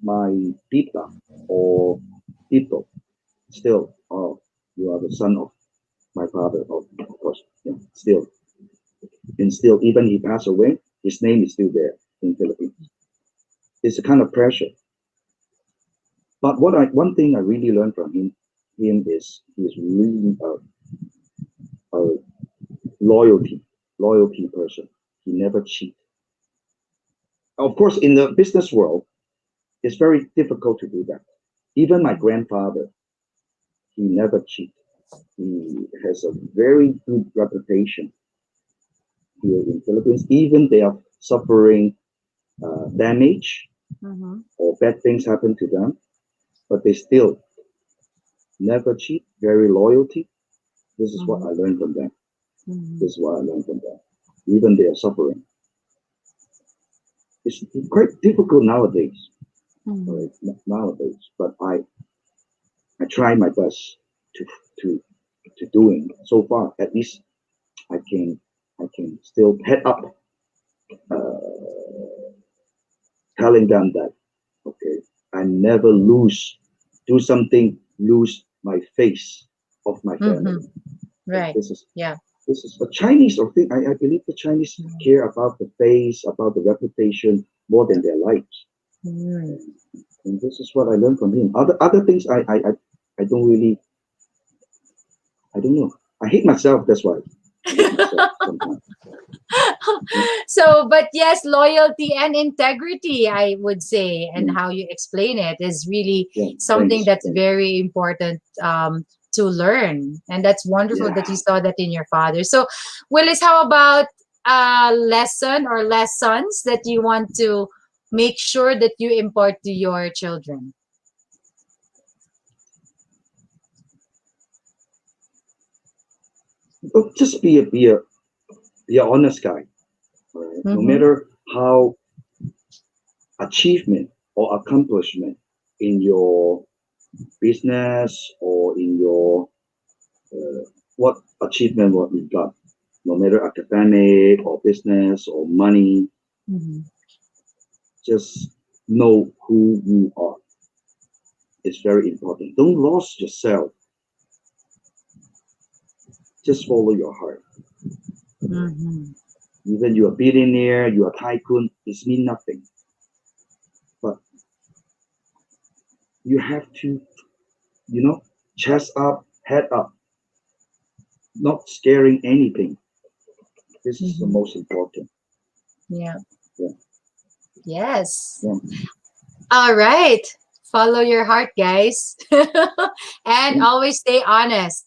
S3: my tita or tito still, oh, you are the son of my father, of course, yeah, still, and still, even he passed away, his name is still there in Philippines. It's a kind of pressure. But one thing I really learned from him is he's really a loyalty person. He never cheat. Of course, in the business world, it's very difficult to do that. Even my grandfather, he never cheat. He has a very good reputation here in Philippines. Even they are suffering damage
S2: Mm-hmm.
S3: or bad things happen to them, but they still never cheat. Very loyalty. This is what I learned from them.
S2: Mm-hmm.
S3: This is what I learned from them. Even they are suffering. It's quite difficult nowadays.
S2: Mm-hmm.
S3: Right, nowadays, but I try my best to to doing so far. At least I can still head up, uh, telling them that okay, I never do something, lose my face of my
S2: Mm-hmm.
S3: family. Okay,
S2: Right. Yeah.
S3: this is a Chinese or thing. I believe the Chinese care about the face, about the reputation more than their lives.
S2: Mm.
S3: And this is what I learned from him. Other things I don't really, I don't know. I hate myself. That's why I hate myself sometimes.
S2: So, but yes, loyalty and integrity, I would say, and how you explain it is really
S3: Yeah,
S2: something
S3: thanks,
S2: that's
S3: thanks.
S2: very important to learn. And that's wonderful that you
S3: Yeah.
S2: saw that in your father. So, Willis, how about a lesson or lessons that you want to make sure that you impart to your children?
S3: But just be a honest guy. All right? No
S2: Mm-hmm.
S3: matter how achievement or accomplishment in your business or in your what achievement what we got, no matter academic or business or money,
S2: Mm-hmm.
S3: just know who you are. It's very important. Don't lose yourself. Just follow your heart.
S2: Mm-hmm.
S3: Even you're a billionaire, you're a tycoon, it means nothing. But you have to, chest up, head up, not scaring anything. This is the
S2: Mm-hmm.
S3: most important.
S2: Yeah.
S3: Yeah.
S2: Yes.
S3: Yeah.
S2: All right. Follow your heart, guys. And
S3: Yeah.
S2: always stay honest.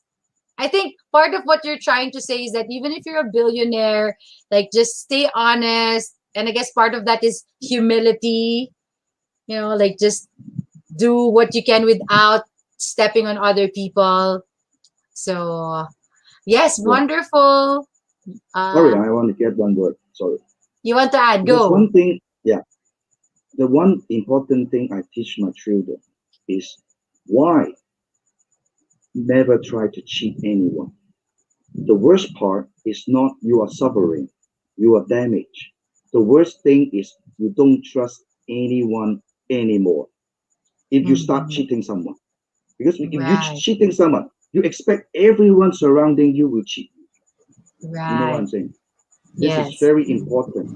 S2: I think part of what you're trying to say is that even if you're a billionaire, like just stay honest. And I guess part of that is humility, like just do what you can without stepping on other people. So, yes,
S3: Yeah.
S2: wonderful.
S3: Sorry,
S2: Uh,
S3: I want to get one word. Sorry.
S2: you want to add?
S3: Because
S2: Go.
S3: one thing, yeah, the one important thing I teach my children is why Never try to cheat anyone. The worst part is not you are suffering, you are damaged. The worst thing is you don't trust anyone anymore if you start
S2: Mhm.
S3: cheating someone. Because if you
S2: Right.
S3: cheating someone, you expect everyone surrounding you will cheat. You know what
S2: Right.
S3: I'm saying? This is
S2: Yes.
S3: very important.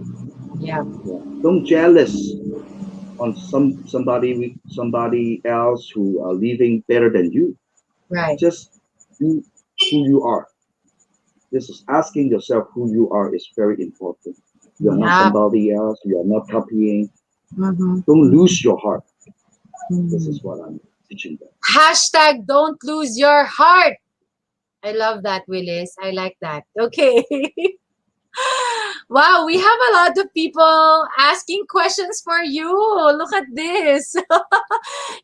S2: Yeah.
S3: Yeah. Don't jealous on somebody else who are living better than you.
S2: Right.
S3: Just be who you are. This is asking yourself who you are is very important. You are not
S2: Yeah.
S3: somebody else. You are not copying.
S2: Mm-hmm.
S3: Don't lose your heart. This
S2: Mm-hmm.
S3: is what I'm teaching them.
S2: Hashtag don't lose your heart. I love that, Willis. I like that. Okay. Wow, we have a lot of people asking questions for you. Look at this.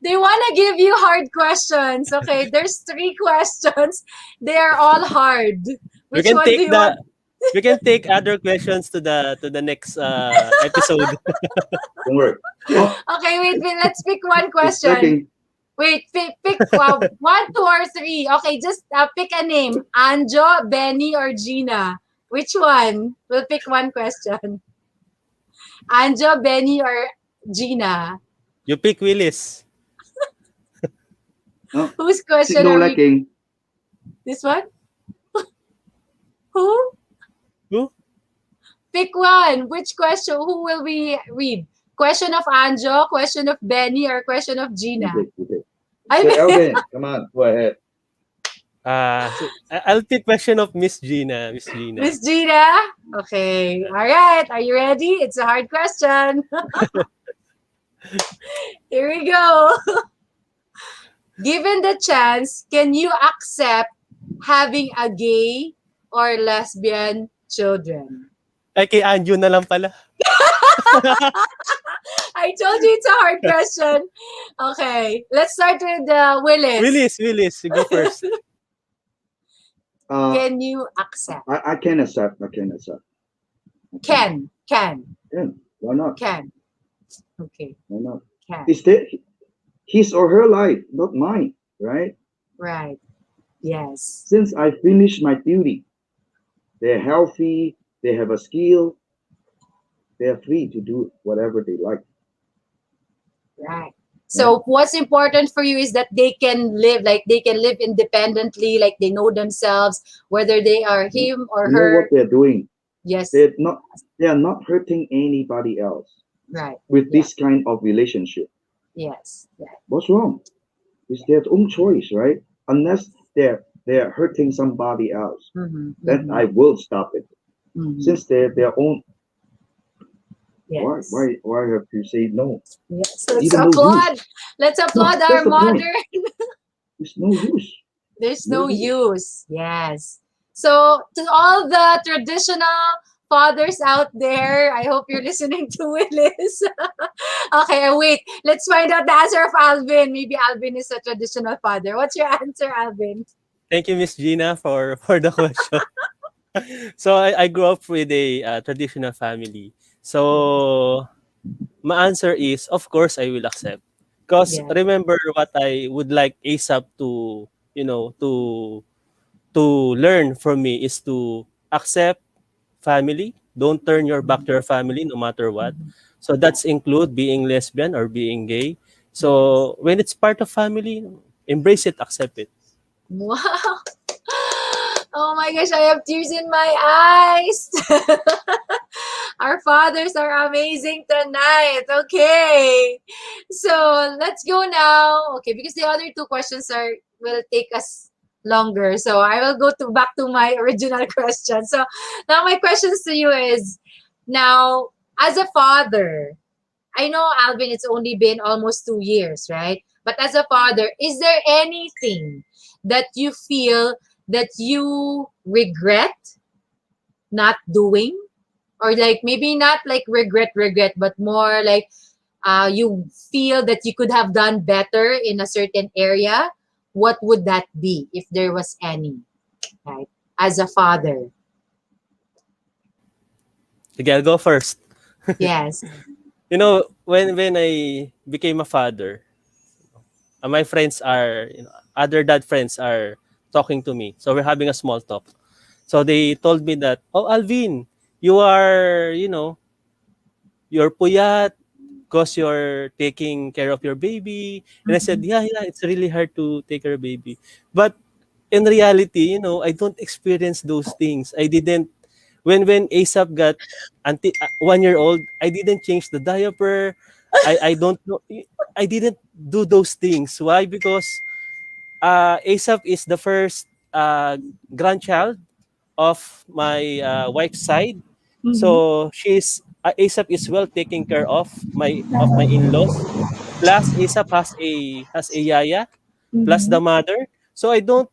S2: They want to give you hard questions. Okay, there's three questions. They are all hard.
S4: We
S2: Which
S4: can
S2: one do
S4: take
S2: you want?
S4: other questions to the next episode.
S3: Don't worry. Oh,
S2: Okay, wait. Let's pick one
S3: it's
S2: question.
S3: working.
S2: Wait, pick one, two, or three. Okay, just pick a name. Anjo, Benny, or Gina. Which one? We'll pick one question. Anjo, Benny, or Gina.
S4: You pick Willis.
S3: Oh,
S2: Whose question
S3: signal
S2: are we?
S3: lacking.
S2: This one? Who?
S4: Who?
S2: Pick one. Which question? Who will we read? Question of Anjo, question of Benny, or question of
S3: You
S2: Gina?
S3: did, you did.
S2: I
S3: Okay,
S2: mean,
S3: Alvin, come on, go ahead.
S4: I'll pick question of Miss Gina. Miss Gina.
S2: Miss Gina. Okay. All right. Are you ready? It's a hard question. Here we go. Given the chance, can you accept having a gay or lesbian children?
S4: Ay, kay Anju na lang pala.
S2: I told you it's a hard question. Okay, let's start with Willis.
S4: Willis, you go first.
S3: Uh,
S2: Can you accept?
S3: I can accept. I can accept. I
S2: Can.
S3: Yeah, why not?
S2: Can. Okay,
S3: Why not?
S2: can.
S3: It's their, his or her life, not mine, right?
S2: Right. Yes.
S3: Since I finished my duty, they're healthy, they have a skill, they're free to do whatever they like.
S2: Right.
S3: Right?
S2: So what's important for you is that they can live, like they can live independently, like they know themselves, whether they are
S3: Yeah.
S2: him or
S3: You know what
S2: her.
S3: they're doing?
S2: Yes.
S3: They are not hurting anybody else
S2: Right.
S3: with
S2: Yeah.
S3: this kind of relationship.
S2: Yes. Yeah.
S3: What's wrong? It's their own choice, right? Unless they're hurting somebody else,
S2: Mm-hmm.
S3: then
S2: Mm-hmm.
S3: I will stop it.
S2: Mm-hmm.
S3: Since they're their own,
S2: Yes.
S3: why have to say no?
S2: Yes. Let's
S3: Even no use.
S2: applaud. Let's
S3: No,
S2: applaud
S3: that's
S2: our
S3: the point.
S2: mother.
S3: It's no use.
S2: There's
S3: No
S2: no
S3: use.
S2: use. Yes. So to all the traditional fathers out there, I hope you're listening to Willis. Okay, wait. Let's find out the answer of Alvin. Maybe Alvin is a traditional father. What's your answer, Alvin?
S4: Thank you, Miss Gina, for the question. So I grew up with a traditional family. So my answer is, of course, I will accept. Because
S2: Yeah.
S4: remember what I would like ASAP to, you know, to learn from me is to accept family. Don't turn your back to your family no matter what. So
S2: Yeah.
S4: that's include being lesbian or being gay.
S2: Yes.
S4: So when it's part of family, embrace it, accept it.
S2: Wow. Oh my gosh, I have tears in my eyes. Our fathers are amazing tonight. Okay. So let's go now. Okay, because the other two questions are will take us longer. So I will go to back to my original question. So now my questions to you is now as a father, I know Alvin, it's only been almost 2 years, right? But as a father, is there anything that you feel that you regret not doing? Or like maybe not like regret, but more like you feel that you could have done better in a certain area? What would that be if there was any, right? As a father.
S4: Sige, I'll go first.
S2: Yes.
S4: You know, when I became a father, my friends are, other dad friends are talking to me. So we're having a small talk. So they told me that, oh, Alvin, you are, you're puyat because you're taking care of your baby. And I said,
S2: Mhm.
S4: yeah, yeah, it's really hard to take care of baby. But in reality, I don't experience those things. I didn't, when ASAP got 1 year old, I didn't change the diaper. I don't know. I didn't do those things. Why? Because ASAP is the first grandchild of my wife's side.
S2: Mhm.
S4: So ASAP is well taken care of my in-laws. Plus ASAP has a yaya plus the
S2: Mhm.
S4: mother. So I don't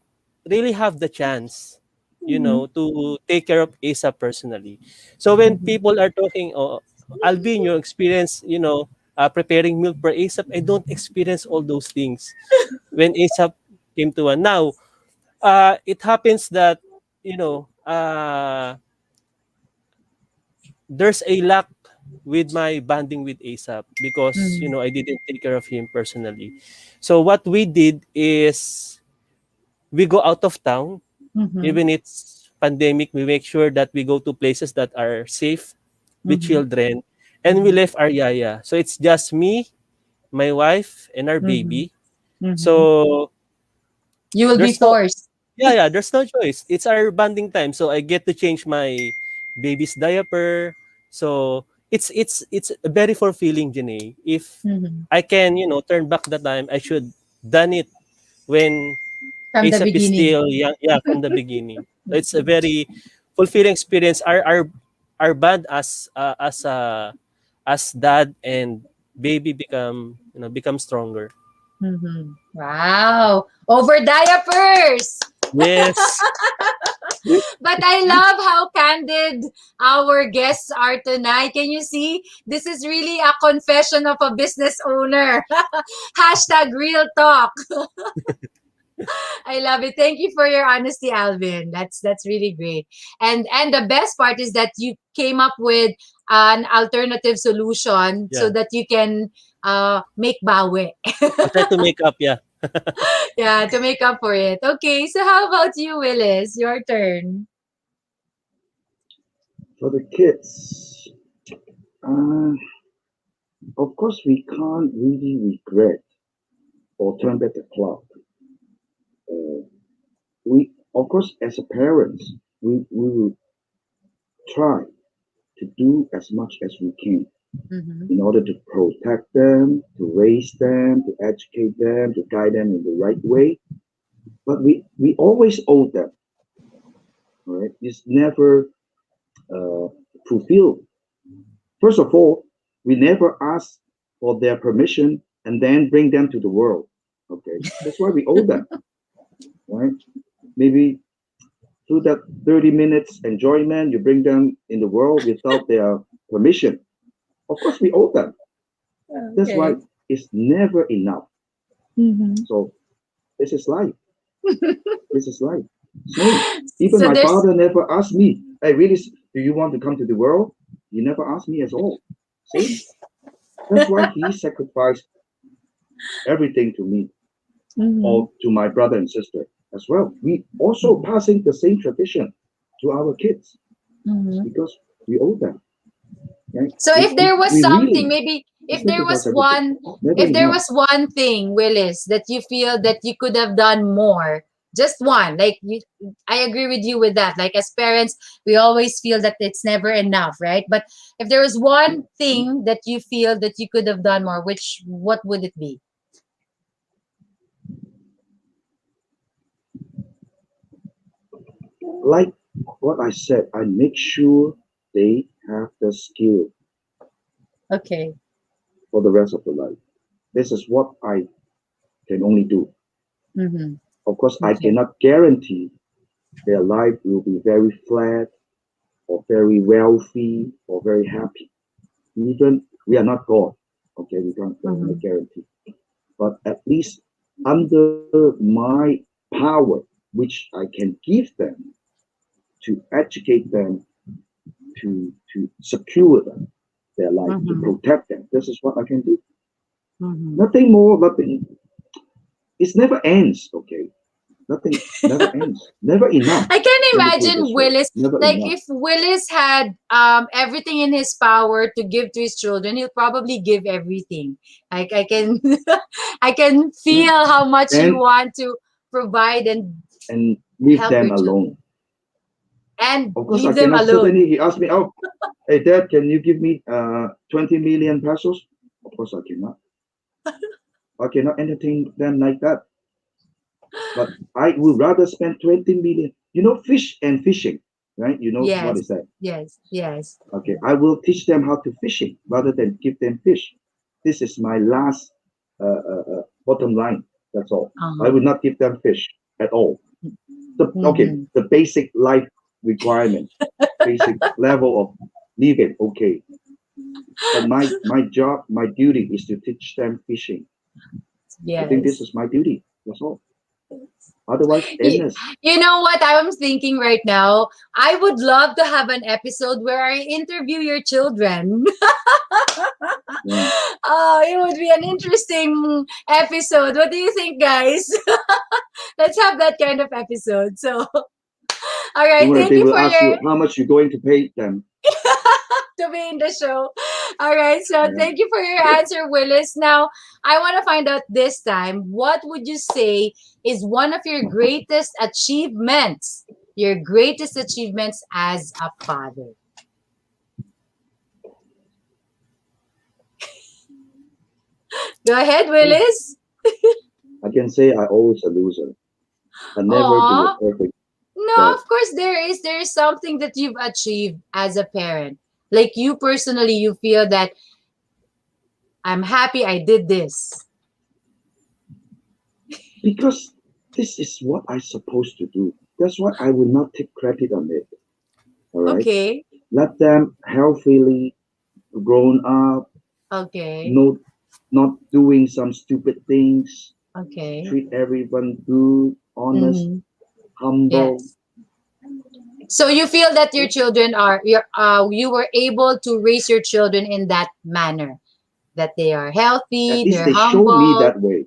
S4: really have the chance,
S2: Mhm.
S4: to take care of ASAP personally. So when
S2: Mhm.
S4: people are talking, oh, Alvin, your experience, preparing milk for ASAP, I don't experience all those things when ASAP came to one. Now, it happens that, there's a lack with my bonding with ASAP because,
S2: Mhm.
S4: I didn't take care of him personally. So what we did is we go out of town,
S2: Mhm.
S4: even it's pandemic, we make sure that we go to places that are safe with
S2: Mhm.
S4: children, and we
S2: Mhm.
S4: left our yaya. So it's just me, my wife, and our
S2: Mhm.
S4: baby.
S2: Mhm.
S4: So
S2: You will be
S4: there's no
S2: forced.
S4: yeah, there's no choice. It's our bonding time. So I get to change my baby's diaper. So it's very fulfilling, Janae. If
S2: Mhm.
S4: I can, turn back the time, I should done it when
S2: From the
S4: ASAP is
S2: beginning.
S4: still young, yeah, from the beginning. So it's a
S2: Mhm.
S4: very fulfilling experience. Our bond as dad and baby become stronger.
S2: Mhm. Wow. Over diapers.
S4: Yes.
S2: But I love how candid our guests are tonight. Can you see? This is really a confession of a business owner. Hashtag real talk. I love it. Thank you for your honesty, Alvin. That's really great. And the best part is that you came up with an alternative solution so
S4: Yeah.
S2: that you can make bawi.
S4: I try to make up, yeah.
S2: Yeah, to make up for it. Okay, so how about you, Willis? Your turn.
S3: For the kids, uh, of course, we can't really regret or turn back the clock. Uh, we, of course, as a parents, we will try to do as much as we can
S2: Mm-hmm.
S3: in order to protect them, to raise them, to educate them, to guide them in the right way. But we always owe them, right? It's never uh, fulfilled. First of all, we never ask for their permission and then bring them to the world. Okay, that's why we owe them, right? Maybe through that 30 minutes enjoyment, you bring them in the world without their permission. Of course, we owe them. That's why
S2: Okay.
S3: it's never enough.
S2: Mm-hmm.
S3: So this is life. This is life. Same. Even
S2: So
S3: my
S2: there's
S3: father never asked me, "Hey, really? Do you want to come to the world?" He never asked me at all. See, that's why he sacrificed everything to me
S2: mm-hmm.
S3: or to my brother and sister as well. We also passing the same tradition to our kids
S2: Mm-hmm.
S3: because we owe them. Right?
S2: So if there was
S3: We
S2: something,
S3: really
S2: maybe if there was
S3: sacrifice everything.
S2: one,
S3: Never
S2: if there
S3: enough.
S2: was one thing, Willis, that you feel that you could have done more, just one, like you, I agree with you with that. Like as parents, we always feel that it's never enough, right? But if there was one thing that you feel that you could have done more, what would it be?
S3: Like what I said, I make sure they have the skill
S2: Okay.
S3: for the rest of their life. This is what I can only do.
S2: Mm-hmm.
S3: Of course, I
S2: Okay.
S3: cannot guarantee their life will be very flat or very wealthy or very happy. Even we are not God, okay, we can't
S2: Mm-hmm.
S3: make guarantee. But at least under my power, which I can give them to educate them, to secure them, their life, to
S2: Mm-hmm.
S3: protect them. This is what I can do.
S2: Mm-hmm.
S3: Nothing more, nothing. it never ends. Okay, nothing never ends. Never enough.
S2: I can
S3: Let me put it
S2: imagine
S3: this way.
S2: Willis,
S3: Never
S2: like
S3: enough.
S2: if Willis had everything in his power to give to his children, he'll probably give everything. Like I can I can
S3: Yeah.
S2: feel how much you
S3: And
S2: want to provide and
S3: leave
S2: help
S3: them
S2: your
S3: alone.
S2: children and
S3: Of course, I
S2: leave them
S3: cannot.
S2: alone.
S3: Suddenly, he asked me, "Oh, hey, Dad, can you give me 20 million pesos?" Of course, I cannot. I cannot entertain them like that. But I would rather spend 20 million. You know, fish and fishing, right? You know what
S2: Yes,
S3: is that?
S2: yes, yes.
S3: Okay, I will teach them how to fishing rather than give them fish. This is my last bottom line. That's all. I
S2: Uh-huh.
S3: would not give them fish at all. Okay,
S2: Mm-hmm.
S3: the basic life requirement, basic level of living. Okay, but my job, my duty is to teach them fishing. I think this
S2: Yes.
S3: is my duty. That's all. Otherwise,
S2: You,
S3: endless.
S2: you know what I'm thinking right now? I would love to have an episode where I interview your children.
S3: Yeah.
S2: Oh, it would be an interesting episode. What do you think, guys? Let's have that kind of episode. So, all
S3: Don't
S2: right.
S3: worry,
S2: Thank
S3: they
S2: you
S3: will
S2: for
S3: ask
S2: your
S3: you how much you're going to pay them.
S2: to be in the show. All right. So,
S3: Yeah.
S2: thank you for your answer, Willis. Now, I want to find out this time, what would you say is one of your greatest achievements? Your greatest achievements as a father. Go ahead,
S3: Oh,
S2: Willis.
S3: I can say I always a loser. I never do a
S2: Aw.
S3: perfect
S2: No,
S3: job
S2: of course there is something that you've achieved as a parent. Like you personally, you feel that I'm happy I did this.
S3: because this is what I'm supposed to do. That's why I will not take credit on it. All right.
S2: Okay.
S3: Let them healthily grown up,
S2: Okay.
S3: no, not doing some stupid things,
S2: Okay.
S3: treat everyone good, honest,
S2: Mm-hmm.
S3: humble.
S2: Yes. So you feel that your children are you were able to raise your children in that manner, that they are
S3: At
S2: healthy,
S3: least
S2: they're
S3: they show me
S2: humble.
S3: that way.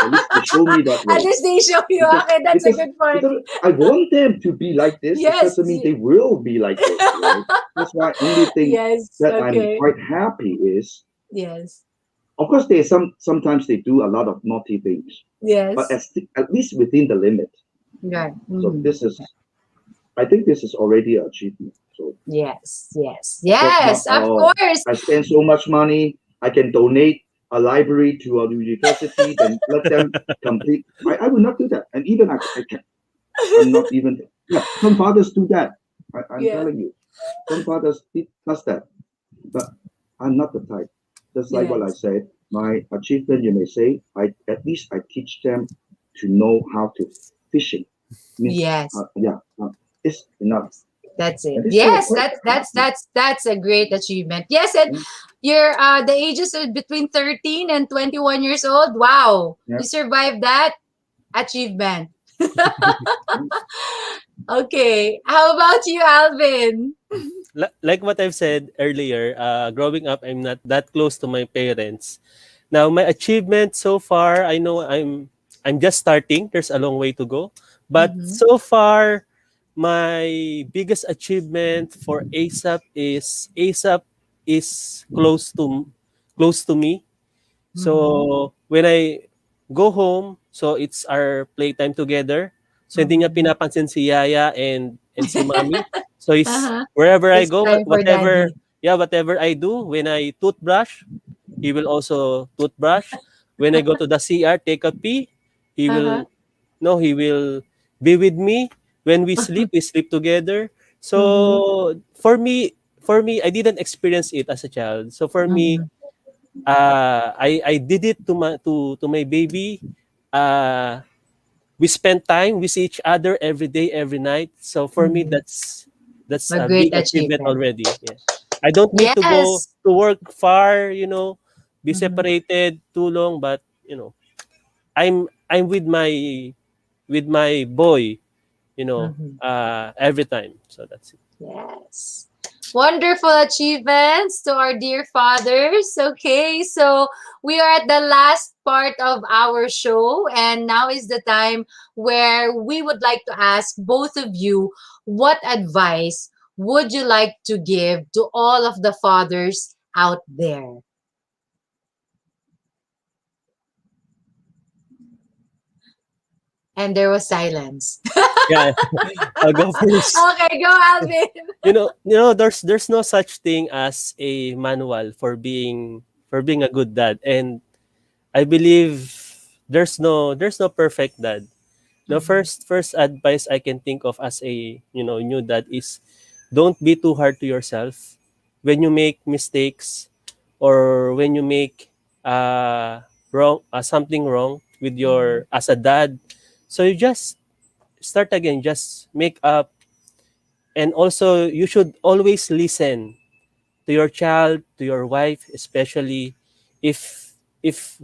S3: At least they show me that
S2: At
S3: way.
S2: least they show you.
S3: Because
S2: Okay, that's a
S3: because
S2: good point.
S3: because I want them to be like this. It
S2: Yes.
S3: doesn't mean they will be like this, right? That's why only thing
S2: Yes.
S3: that I'm
S2: Okay.
S3: quite happy is,
S2: Yes.
S3: of course, there's sometimes they do a lot of naughty things, but
S2: Yes.
S3: at least within the limit.
S2: Right.
S3: So
S2: Mm-hmm.
S3: this is, I think this is already an achievement. So
S2: Yes. Yes.
S3: of course not.
S2: Yes. Of
S3: Oh,
S2: course.
S3: I spend so much money. I can donate a library to a university, then let them complete. I will not do that. And even I can. I'm not even. Yeah, some fathers do that. I'm
S2: Yeah.
S3: telling you, some fathers does that, but I'm not the type. Just like what I
S2: Yes.
S3: said, my achievement, you may say, I at least I teach them to know how to fishing. Means,
S2: Yes.
S3: yeah, it's enough,
S2: Yes. That's it.
S3: and this way I'm
S2: Yes,
S3: quite
S2: that's
S3: happy.
S2: that's that's a great achievement. Yes, and
S3: Yeah,
S2: your the ages are between 13 and 21 years old. Wow.
S3: yeah,
S2: You survived that achievement.
S3: yeah.
S2: Okay. How about you, Alvin?
S4: Like what I've said earlier, growing up, I'm not that close to my parents. Now, my achievement so far, I know I'm just starting. There's a long way to go, but
S2: Mm-hmm.
S4: so far, my biggest achievement for ASAP is close to me.
S2: Mm-hmm.
S4: So when I go home, so it's our playtime together. So hindi niya
S2: Mm-hmm.
S4: pinapansin si Yaya and si Mommy. So he's
S2: Uh-huh.
S4: wherever I
S2: It's
S4: go,
S2: time for
S4: whatever
S2: daddy.
S4: whatever I do, when I toothbrush, he will also toothbrush. When I go to the CR, take a pee, he
S2: Uh-huh.
S4: will no, he will be with me. When we sleep together.
S2: Mm-hmm.
S4: So for me, I didn't experience it as a child. So for me,
S2: Mm-hmm.
S4: I did it to my baby. Uh, we spend time with each other every day, every night. So for me,
S2: Mm-hmm.
S4: that's
S2: A
S4: a
S2: great
S4: big achievement
S2: achievement.
S4: already. Yeah, I don't need to go
S2: Yes.
S4: to work far. Be
S2: Mm-hmm.
S4: separated too long. But I'm with my boy.
S2: Mm-hmm.
S4: Every time. So that's it.
S2: Yes. Wonderful achievements to our dear fathers. Okay, so we are at the last part of our show, and now is the time where we would like to ask both of you what advice would you like to give to all of the fathers out there? And there was silence.
S4: Yeah, I'll go first.
S2: Okay, go, Alvin.
S4: There's no such thing as a manual for being a good dad, and I believe there's no perfect dad. The
S2: Mhm,
S4: first advice I can think of as a new dad is don't be too hard to yourself when you make mistakes or when you make wrong something wrong with
S2: mhm,
S4: your as a dad. So you just start again, just make up, and also you should always listen to your child, to your wife, especially if if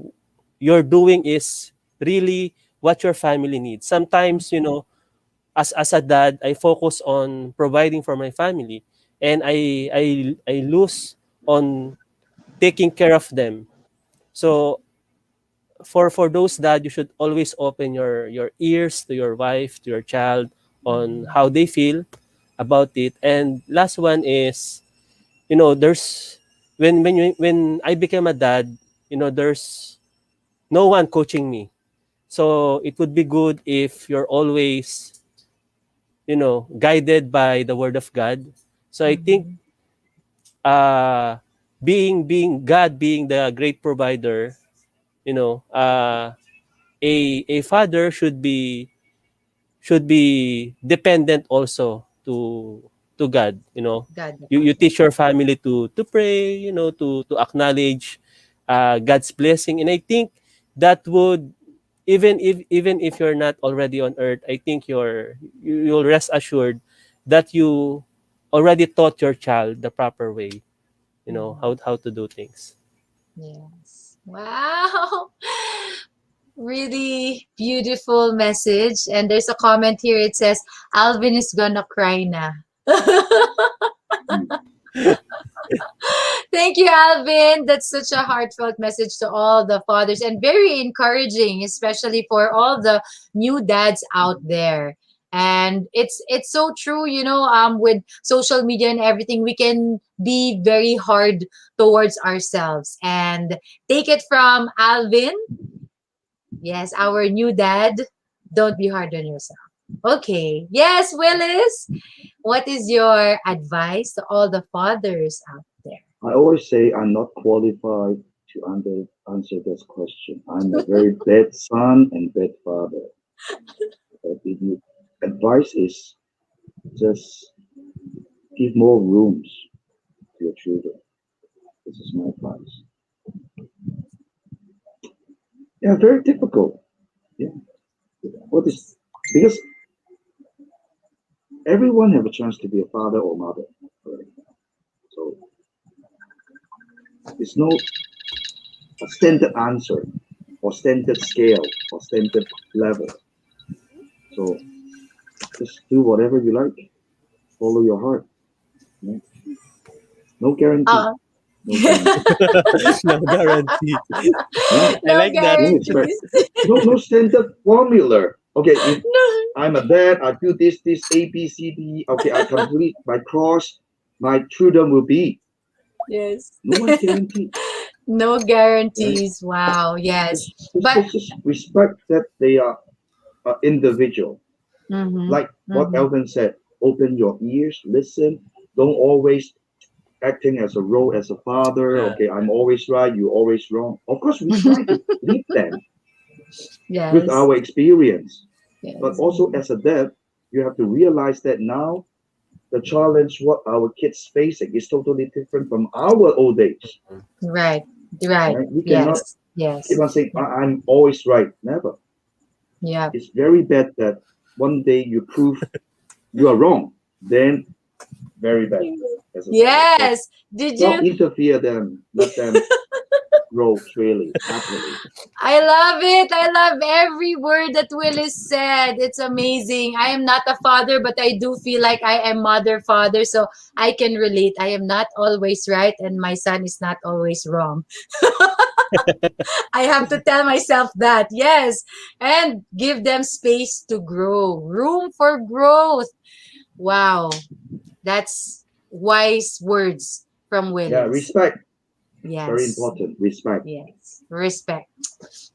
S4: your doing is really what your family needs. Sometimes, as a dad, I focus on providing for my family, and I lose on taking care of them. So for those dad, you should always open your ears to your wife, to your child, on
S2: mhm,
S4: how they feel about it. And last one is, there's when I became a dad, there's no one coaching me. So it would be good if you're always, guided by the word of God. So I think
S2: mhm,
S4: uh being the great provider, you know, uh a father should be dependent also to God.
S2: God the
S4: You
S2: Father.
S4: teach your family to pray, to acknowledge God's blessing, and I think that would, even if you're not already on earth, I think you'll rest assured that you already taught your child the proper way,
S2: Mhm.
S4: how to do things.
S2: Yes. Wow. Really beautiful message. And there's a comment here. It says, Alvin is gonna cry na.
S3: Mm.
S2: Thank you, Alvin. That's such a heartfelt message to all the fathers and very encouraging, especially for all the new dads out there. And it's so true, with social media and everything, we can be very hard towards ourselves. And take it from Alvin. Yes, our new dad. Don't be hard on yourself. Okay. Yes, Willis. What is your advice to all the fathers out there?
S3: I always say I'm not qualified to answer this question. I'm a very bad son and bad father. But if you advice is just give more rooms to your children. This is my advice. Yeah, very difficult. Yeah. What is because everyone have a chance to be a father or mother. Right? So there's no a standard answer or standard scale or standard level. So just do whatever you like. Follow your heart. You know? No guarantee.
S2: Uh,
S3: No guarantee.
S4: No guarantee.
S3: Yeah.
S4: I
S2: no
S4: like that.
S3: No expect.
S2: guarantees.
S3: No standard formula. Okay, if
S2: No.
S3: I'm a dad, I do this A B C D. Okay, I complete my course. My children will be.
S2: Yes.
S3: No one guarantee,
S2: No
S3: right?
S2: guarantees. Wow. Yes. But
S3: Just respect that they are individual.
S2: mm-hmm,
S3: Like what
S2: mm-hmm,
S3: Alvin said, open your ears, listen. Don't always acting as a role as a father.
S4: Yeah.
S3: Okay, I'm always right, you're always wrong. Of course, we try to lead them with
S2: yes.
S3: our experience, but
S2: Yes.
S3: also as a dad, you have to realize that now the challenge what our kids facing is totally different from our old days.
S2: Right. Right.
S3: Right? We cannot
S2: Yes. Yes.
S3: keep on saying
S2: Yeah.
S3: I'm always right. Never.
S2: Yeah.
S3: It's very bad that one day you prove you are wrong. Then very bad as a father. So
S2: Yes. Did
S3: don't
S2: you?
S3: interfere them. Let them growth, really, absolutely.
S2: I love it. I love every word that Willis said. It's amazing. I am not a father, but I do feel like I am mother, father, so I can relate. I am not always right, and my son is not always wrong. I have to tell myself that, yes, and give them space to grow, room for growth. Wow, that's wise words from
S3: Yeah,
S2: Willis.
S3: respect, very
S2: Yes,
S3: important. Respect.
S2: yes, respect.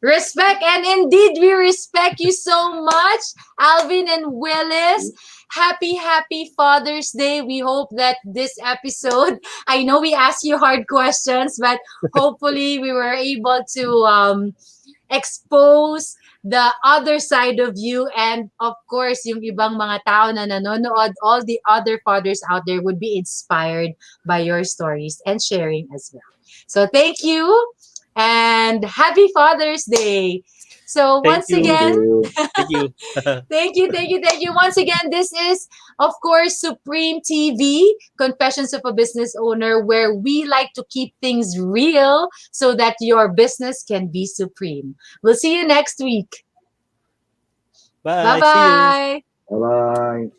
S2: Respect, and indeed, we respect you so much, Alvin and Willis. Happy Father's Day. We hope that this episode, I know we asked you hard questions, but hopefully we were able to expose the other side of you, and of course yung ibang mga tao na nanonood, all the other fathers out there would be inspired by your stories and sharing as well. So thank you and happy Father's Day. So
S4: Thank
S2: once
S4: you.
S2: again,
S4: Thank you.
S2: thank you, thank you, thank you. Once again, this is, of course, Supreme TV, Confessions of a Business Owner, where we like to keep things real so that your business can be supreme. We'll see you next week.
S4: Bye. See you.
S2: Bye-bye.
S3: Bye bye.